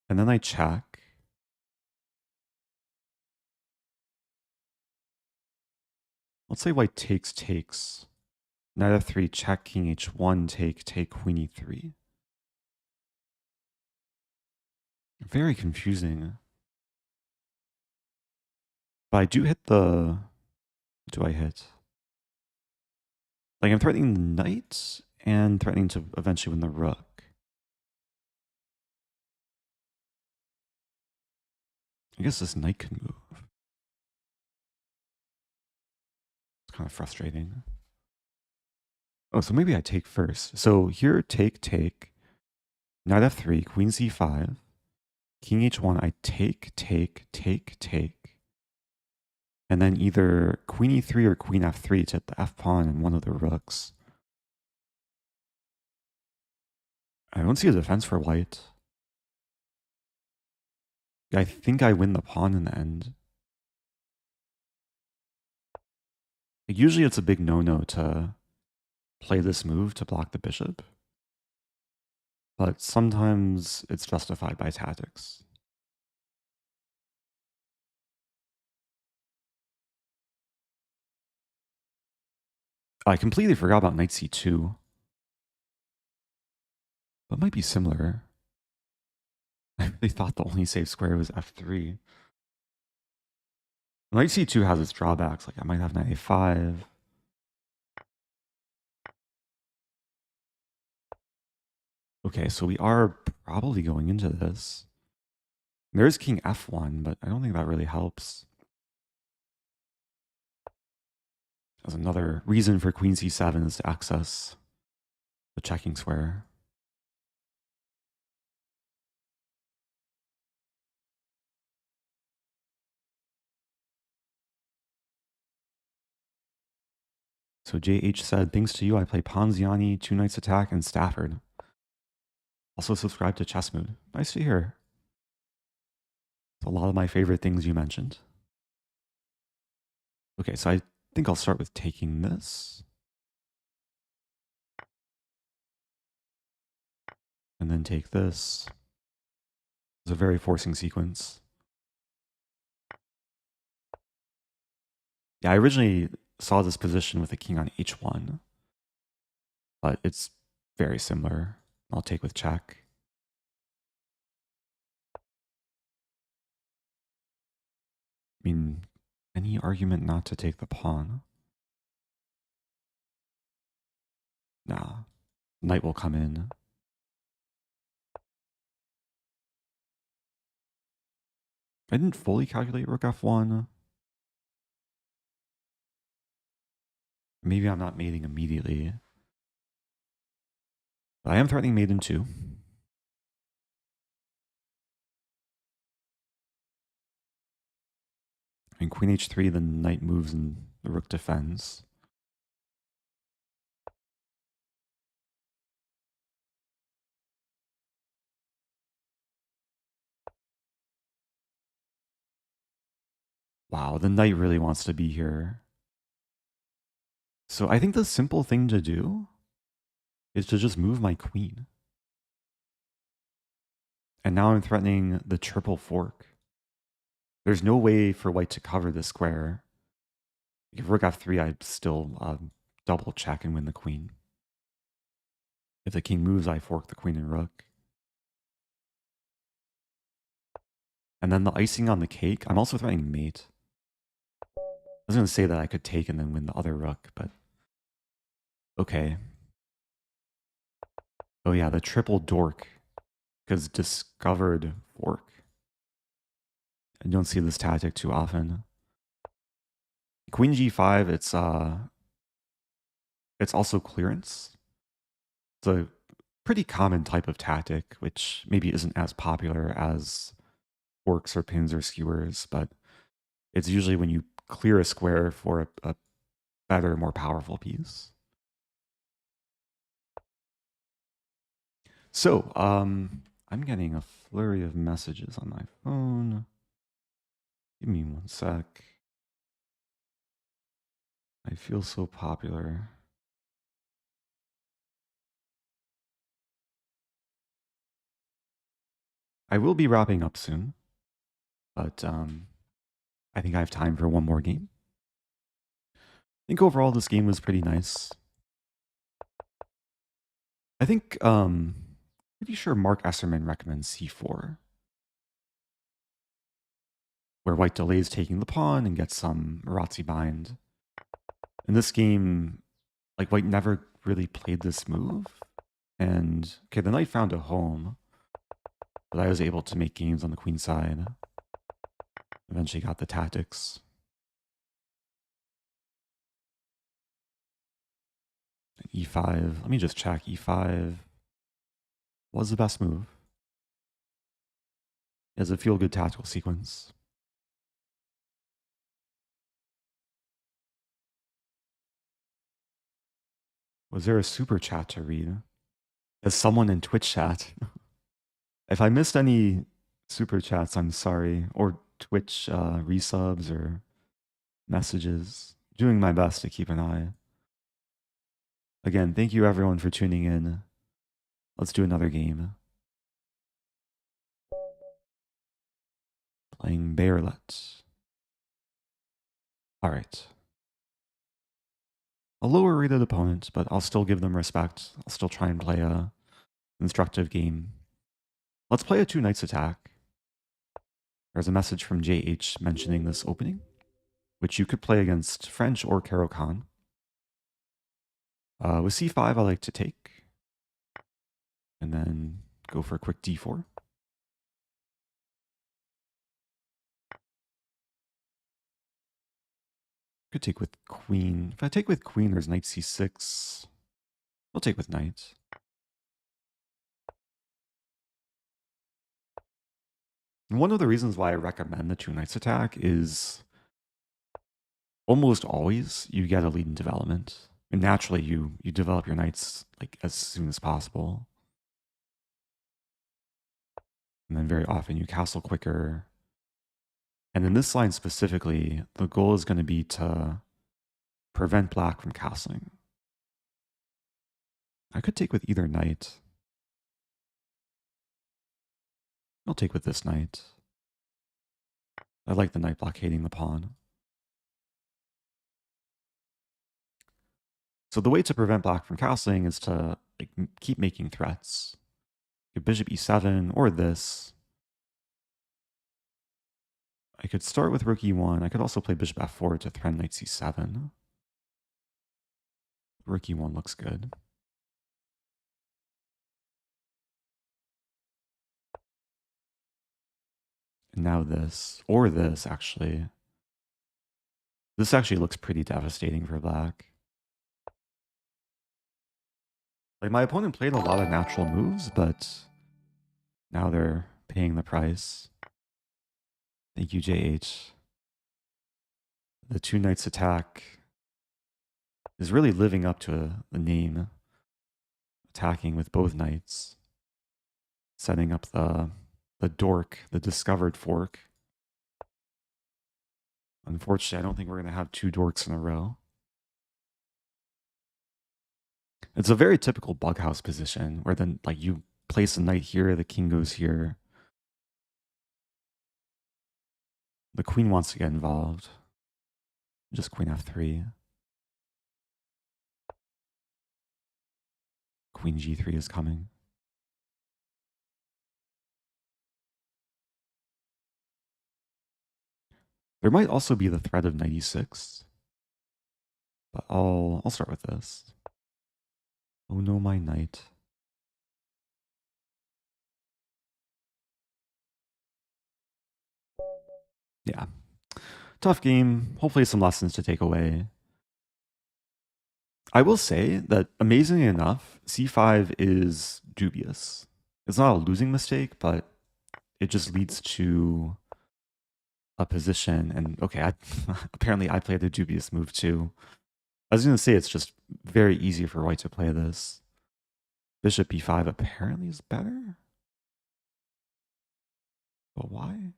And then I check. Let's say white takes. Knight f3, check, king h1, take, queen e3. Very confusing. But I do hit the... What do I hit? Like I'm threatening the knight and threatening to eventually win the rook. I guess this knight can move. It's kind of frustrating. Oh, so maybe I take first. So here, take. Knight f3, queen c5, king h1, I take. And then either queen e3 or queen f3 to hit the f-pawn and one of the rooks. I don't see a defense for white. I think I win the pawn in the end. Usually it's a big no-no to play this move to block the bishop. But sometimes it's justified by tactics. I completely forgot about knight c2. But it might be similar. I really thought the only safe square was f3. Knight c2 has its drawbacks. Like I might have knight a5. Okay, so we are probably going into this. There's king f1, but I don't think that really helps. As another reason for queen c7 is to access the checking square. So JH said, thanks to you, I play Ponziani, 2 Knights Attack, and Stafford. Also subscribe to Chess Mood. Nice to hear. It's a lot of my favorite things you mentioned. Okay, so I think I'll start with taking this. And then take this. It's a very forcing sequence. Yeah, I originally saw this position with a king on h1. But it's very similar. I'll take with check. I mean, any argument not to take the pawn? Nah. Knight will come in. I didn't fully calculate rook f1. Maybe I'm not mating immediately. But I am threatening mate in 2. And queen h3, the knight moves and the rook defends. Wow, the knight really wants to be here. So I think the simple thing to do is to just move my queen. And now I'm threatening the triple fork. There's no way for white to cover this square. If rook f3, I'd still double check and win the queen. If the king moves, I fork the queen and rook. And then the icing on the cake, I'm also threatening mate. I was going to say that I could take and then win the other rook, but okay. Oh yeah, the triple dork, because discovered fork. I don't see this tactic too often. Queen g5, it's also clearance. It's a pretty common type of tactic, which maybe isn't as popular as forks or pins or skewers, but it's usually when you clear a square for a better, more powerful piece. So, I'm getting a flurry of messages on my phone. Give me one sec. I feel so popular. I will be wrapping up soon, but I think I have time for one more game. I think overall this game was pretty nice. I think, pretty sure Mark Esserman recommends c4, where white delays taking the pawn and gets some Marazzi bind. In this game, like white never really played this move, and okay, the knight found a home, but I was able to make gains on the queen side. Eventually got the tactics. E5, let me just check. E5 was the best move. It has a feel-good tactical sequence. Was there a super chat to read? As someone in Twitch chat. If I missed any super chats, I'm sorry. Or Twitch resubs or messages. Doing my best to keep an eye. Again, thank you everyone for tuning in. Let's do another game. Playing Bearlet. All right. A lower rated opponent, but I'll still give them respect. I'll still try and play a instructive game. Let's play a two knights attack. There's a message from JH mentioning this opening, which you could play against French or Caro-Kann. With c5, I like to take, and then go for a quick d4. Could take with queen. If I take with queen, there's knight c6. We'll take with knight. And one of the reasons why I recommend the two knights attack is almost always you get a lead in development. And naturally you develop your knights like as soon as possible. And then very often you castle quicker. And in this line specifically, the goal is going to be to prevent black from castling. I could take with either knight. I'll take with this knight. I like the knight blockading the pawn. So the way to prevent black from castling is to like keep making threats. Bishop e7 or this. I could start with rook e1. I could also play bishop f4 to threaten knight c7. Rook e1 looks good. And now this, or this actually. This actually looks pretty devastating for black. Like my opponent played a lot of natural moves, but now they're paying the price. Thank you, JH. The two knights attack is really living up to the name. Attacking with both knights. Setting up the dork, the discovered fork. Unfortunately, I don't think we're going to have 2 dorks in a row. It's a very typical bug house position where then like you place a knight here, the king goes here. The queen wants to get involved. Just queen f3. Queen g3 is coming. There might also be the threat of knight e6. But I'll start with this. Oh no, my knight. Yeah. Tough game. Hopefully some lessons to take away. I will say that amazingly enough, c5 is dubious. It's not a losing mistake, but it just leads to a position. And okay, apparently I played a dubious move too. I was going to say it's just very easy for white to play this. Bishop b5 apparently is better. But why?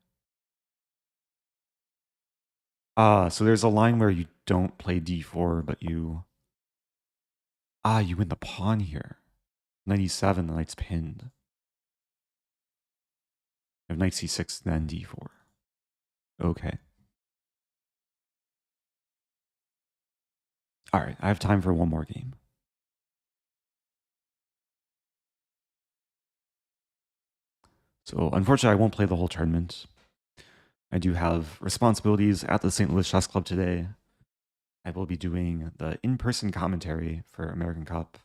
So there's a line where you don't play d4, but you win the pawn here. Knight e7, the knight's pinned. If knight c6, then d4. Okay. All right, I have time for one more game. So unfortunately, I won't play the whole tournament. I do have responsibilities at the St. Louis Chess Club today. I will be doing the in-person commentary for American Cup,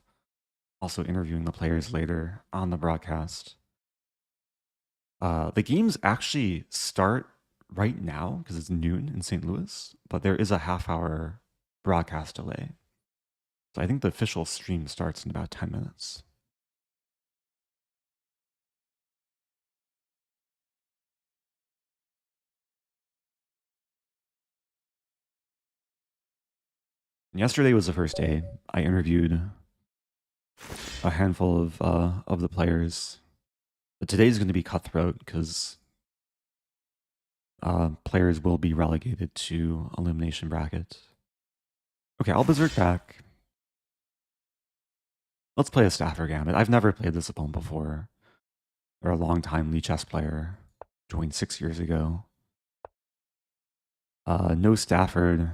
also interviewing the players later on the broadcast. The games actually start right now because it's noon in St. Louis, but there is a half-hour broadcast delay. So I think the official stream starts in about 10 minutes. Yesterday was the first day. I interviewed a handful of the players. But today's going to be cutthroat because players will be relegated to elimination bracket. Okay, I'll berserk back. Let's play a Stafford Gambit. I've never played this opponent before. They're a long-time Lee chess player. Joined 6 years ago. No Stafford.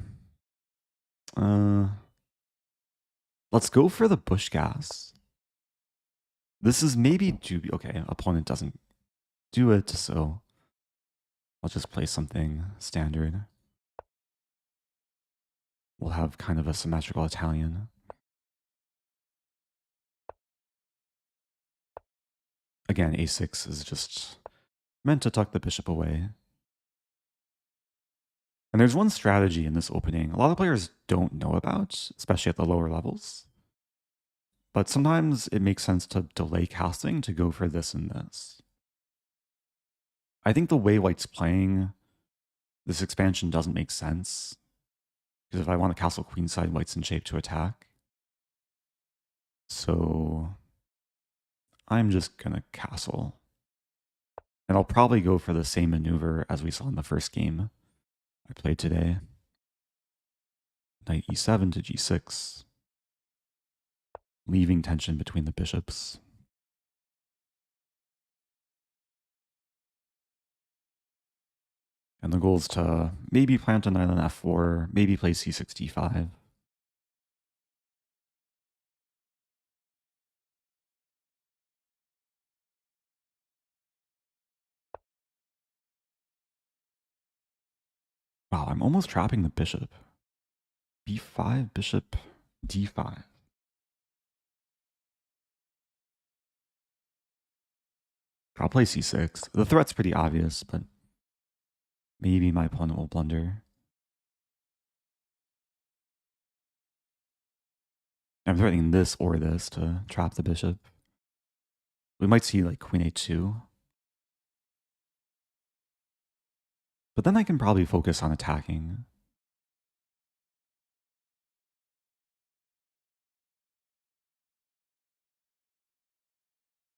Let's go for the bush gas. This is maybe dubious. Okay, opponent doesn't do it, so I'll just play something standard. We'll have kind of a symmetrical Italian. Again, a6 is just meant to tuck the bishop away. And there's one strategy in this opening a lot of players don't know about, especially at the lower levels. But sometimes it makes sense to delay casting to go for this and this. I think the way white's playing this expansion doesn't make sense. Because if I want to castle queenside, white's in shape to attack. So I'm just going to castle. And I'll probably go for the same maneuver as we saw in the first game I played today. Knight e7 to g6. Leaving tension between the bishops. And the goal is to maybe plant a knight on f4, maybe play c6, d5. Wow, I'm almost trapping the bishop. b5, bishop, d5. I'll play c6. The threat's pretty obvious, but maybe my opponent will blunder. I'm threatening this or this to trap the bishop. We might see like queen a2. But then I can probably focus on attacking.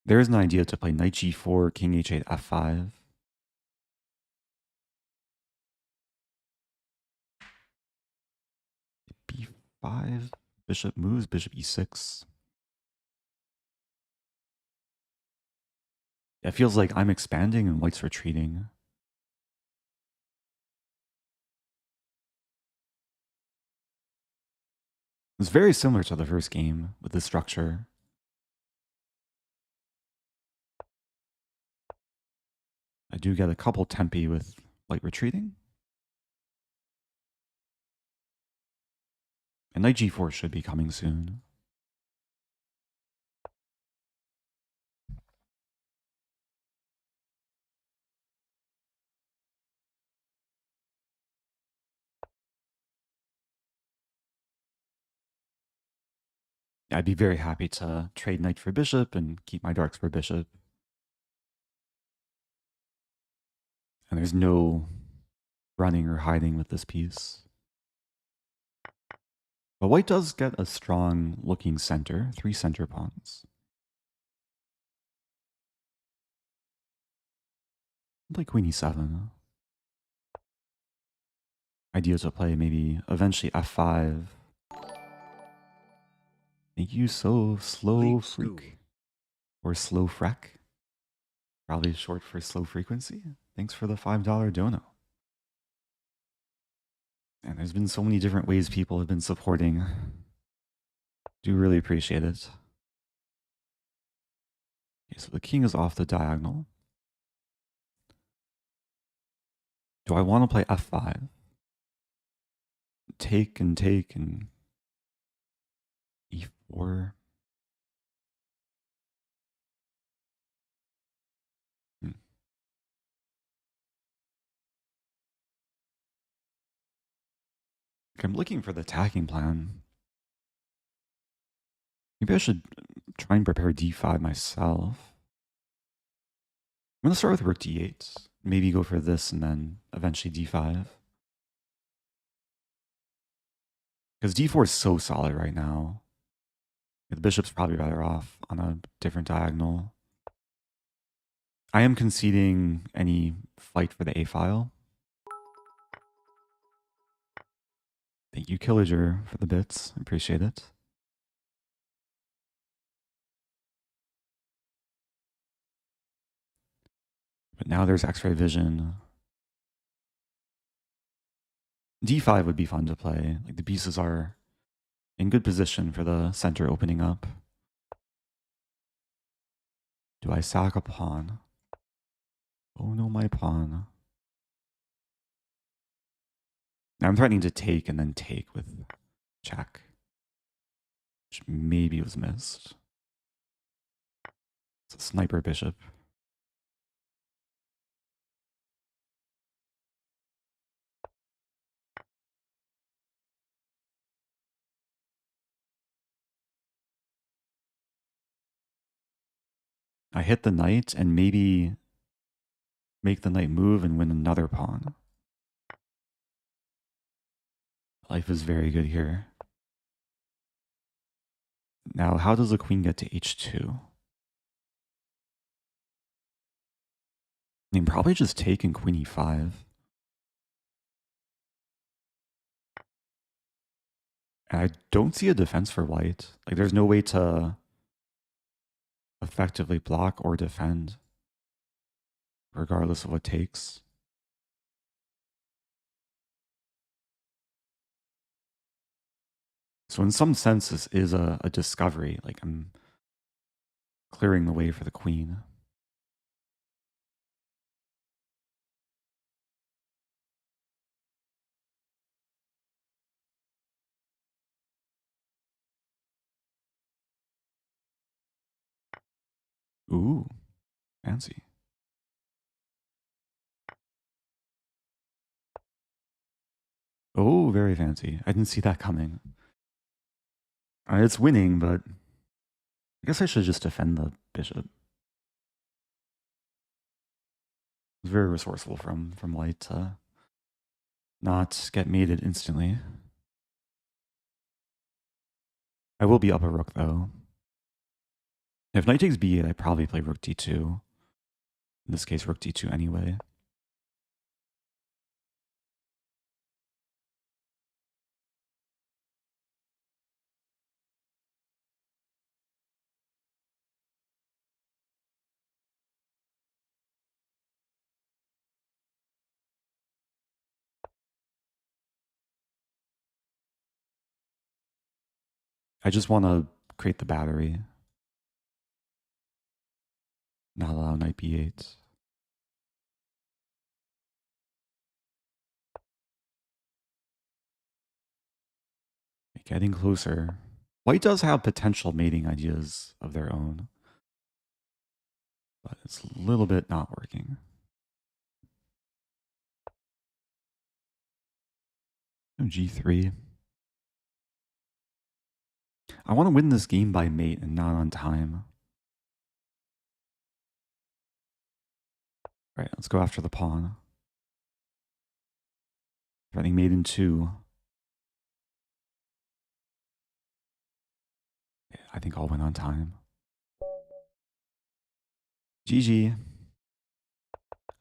There is an idea to play knight g4, king h8, f5. 5. Bishop moves, bishop e6. It feels like I'm expanding and white's retreating. It's very similar to the first game with this structure. I do get a couple tempi with white retreating. And knight g4 should be coming soon. I'd be very happy to trade knight for bishop and keep my darks for bishop. And there's no running or hiding with this piece. But white does get a strong looking center, 3 center pawns. Like queen e7. Idea to play maybe eventually f5. Thank you, so slow freak. Or slow freck. Probably short for slow frequency. Thanks for the $5 dono. And there's been so many different ways people have been supporting. Do really appreciate it. Okay, so the king is off the diagonal. Do I want to play f5? Take and e4. I'm looking for the attacking plan. Maybe I should try and prepare d5 myself. I'm going to start with rook d8. Maybe go for this and then eventually d5. Because d4 is so solid right now. The bishop's probably better off on a different diagonal. I am conceding any fight for the a file. Thank you, Killager, for the bits. I appreciate it. But now there's X-ray vision. d5 would be fun to play. Like the pieces are in good position for the center opening up. Do I sack a pawn? Oh no, my pawn. Now I'm threatening to take and then take with check, which maybe was missed. It's a sniper bishop. I hit the knight and maybe make the knight move and win another pawn. Life is very good here. Now, how does the queen get to h2? I mean, probably just take and queen e5. And I don't see a defense for white. Like, there's no way to effectively block or defend, regardless of what takes. So in some sense, this is a discovery. Like, I'm clearing the way for the queen. Ooh, fancy. Oh, very fancy. I didn't see that coming. It's winning, but I guess I should just defend the bishop. It's very resourceful from white to not get mated instantly. I will be up a rook, though. If knight takes b8, I probably play rook d2. In this case, rook d2 anyway. I just want to create the battery. Not allow knight b8. Getting closer. White does have potential mating ideas of their own, but it's a little bit not working. G3. I want to win this game by mate and not on time. All right, let's go after the pawn. Threatening mate in 2. I think I'll win on time. GG.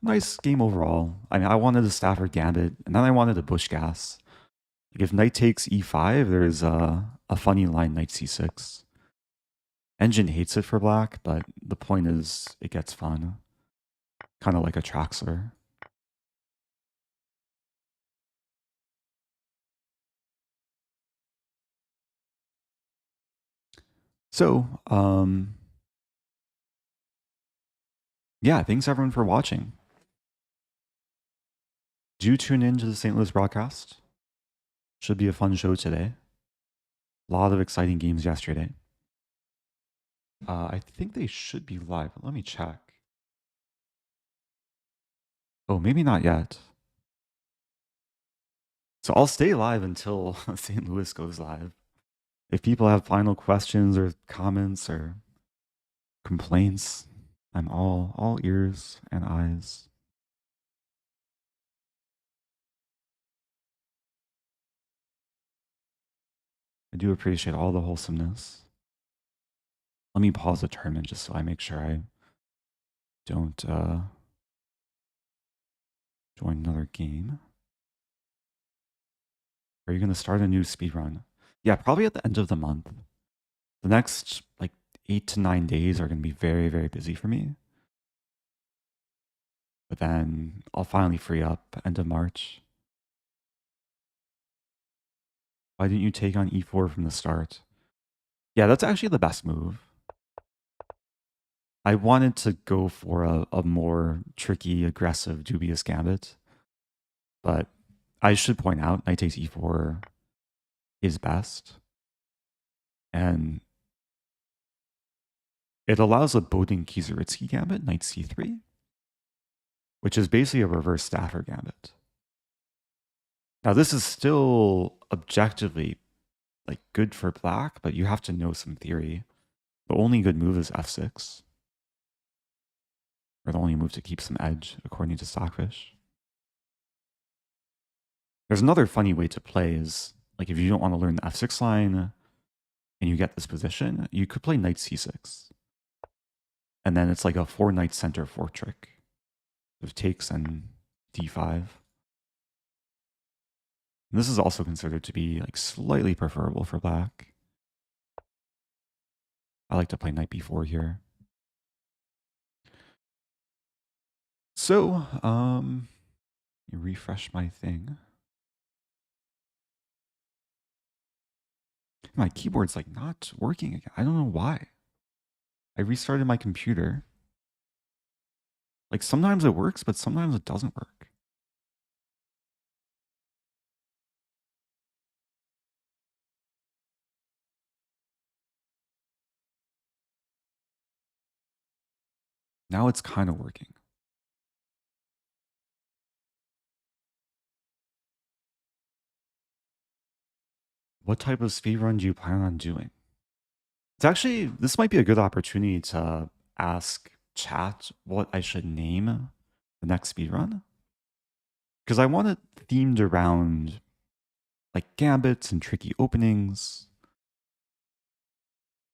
Nice game overall. I mean, I wanted a Stafford Gambit, and then I wanted a Bush Gas. Like if knight takes e5, there's a funny line knight c6. Engine hates it for black, but the point is it gets fun. Kind of like a Traxler. So, yeah, thanks everyone for watching. Do tune in to the St. Louis broadcast. Should be a fun show today. A lot of exciting games yesterday. I think they should be live. Let me check. Oh, maybe not yet. So I'll stay live until St. Louis goes live. If people have final questions or comments or complaints, I'm all ears and eyes. I do appreciate all the wholesomeness. Let me pause the tournament just so I make sure I don't join another game. Are you going to start a new speedrun? Yeah, probably at the end of the month. The next like 8 to 9 days are going to be very, very busy for me. But then I'll finally free up end of March. Why didn't you take on e4 from the start? Yeah, that's actually the best move. I wanted to go for a more tricky, aggressive, dubious gambit. But I should point out, knight takes e4 is best. And it allows a Bodin-Kieseritsky gambit, knight c3, which is basically a reverse Stafford gambit. Now, this is still objectively like good for black, but you have to know some theory. The only good move is f6. Or the only move to keep some edge, according to Stockfish. There's another funny way to play is, like if you don't want to learn the f6 line and you get this position, you could play knight c6. And then it's like a 4-knight center fork trick. It takes and d5. And this is also considered to be like slightly preferable for black. I like to play knight b4 here. So, you refresh my thing. My keyboard's like not working again. I don't know why. I restarted my computer. Like sometimes it works, but sometimes it doesn't work. Now it's kind of working. What type of speedrun do you plan on doing? It's actually, this might be a good opportunity to ask chat what I should name the next speedrun. Because I want it themed around like gambits and tricky openings.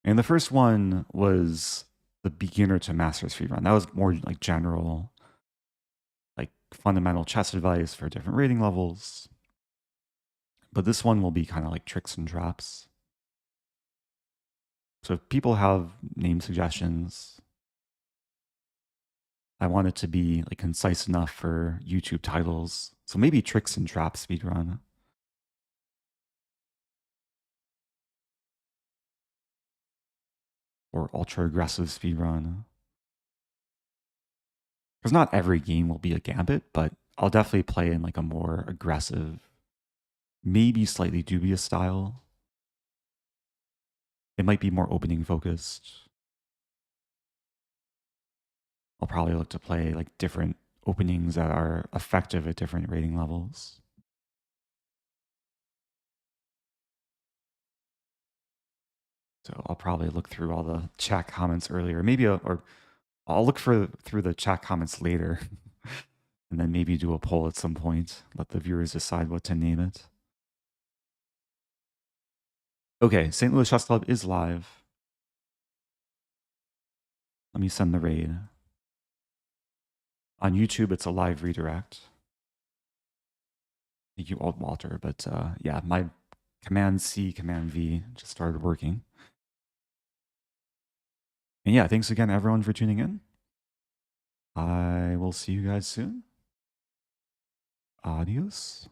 And the first one was the beginner to master speedrun. That was more like general, like fundamental chess advice for different rating levels. But this one will be kind of like tricks and traps. So if people have name suggestions, I want it to be like concise enough for YouTube titles. So maybe tricks and traps speedrun. or ultra aggressive speedrun. Because not every game will be a Gambit, but I'll definitely play in like a more aggressive, maybe slightly dubious style. It might be more opening focused. I'll probably look to play like different openings that are effective at different rating levels. So I'll probably look through all the chat comments earlier, maybe, or I'll look through the chat comments later, and then maybe do a poll at some point. Let the viewers decide what to name it. Okay, St. Louis Chess Club is live. Let me send the raid. On YouTube, it's a live redirect. Thank you, Alt Walter. But yeah, my Command C, Command V just started working. And yeah, thanks again, everyone, for tuning in. I will see you guys soon. Adios.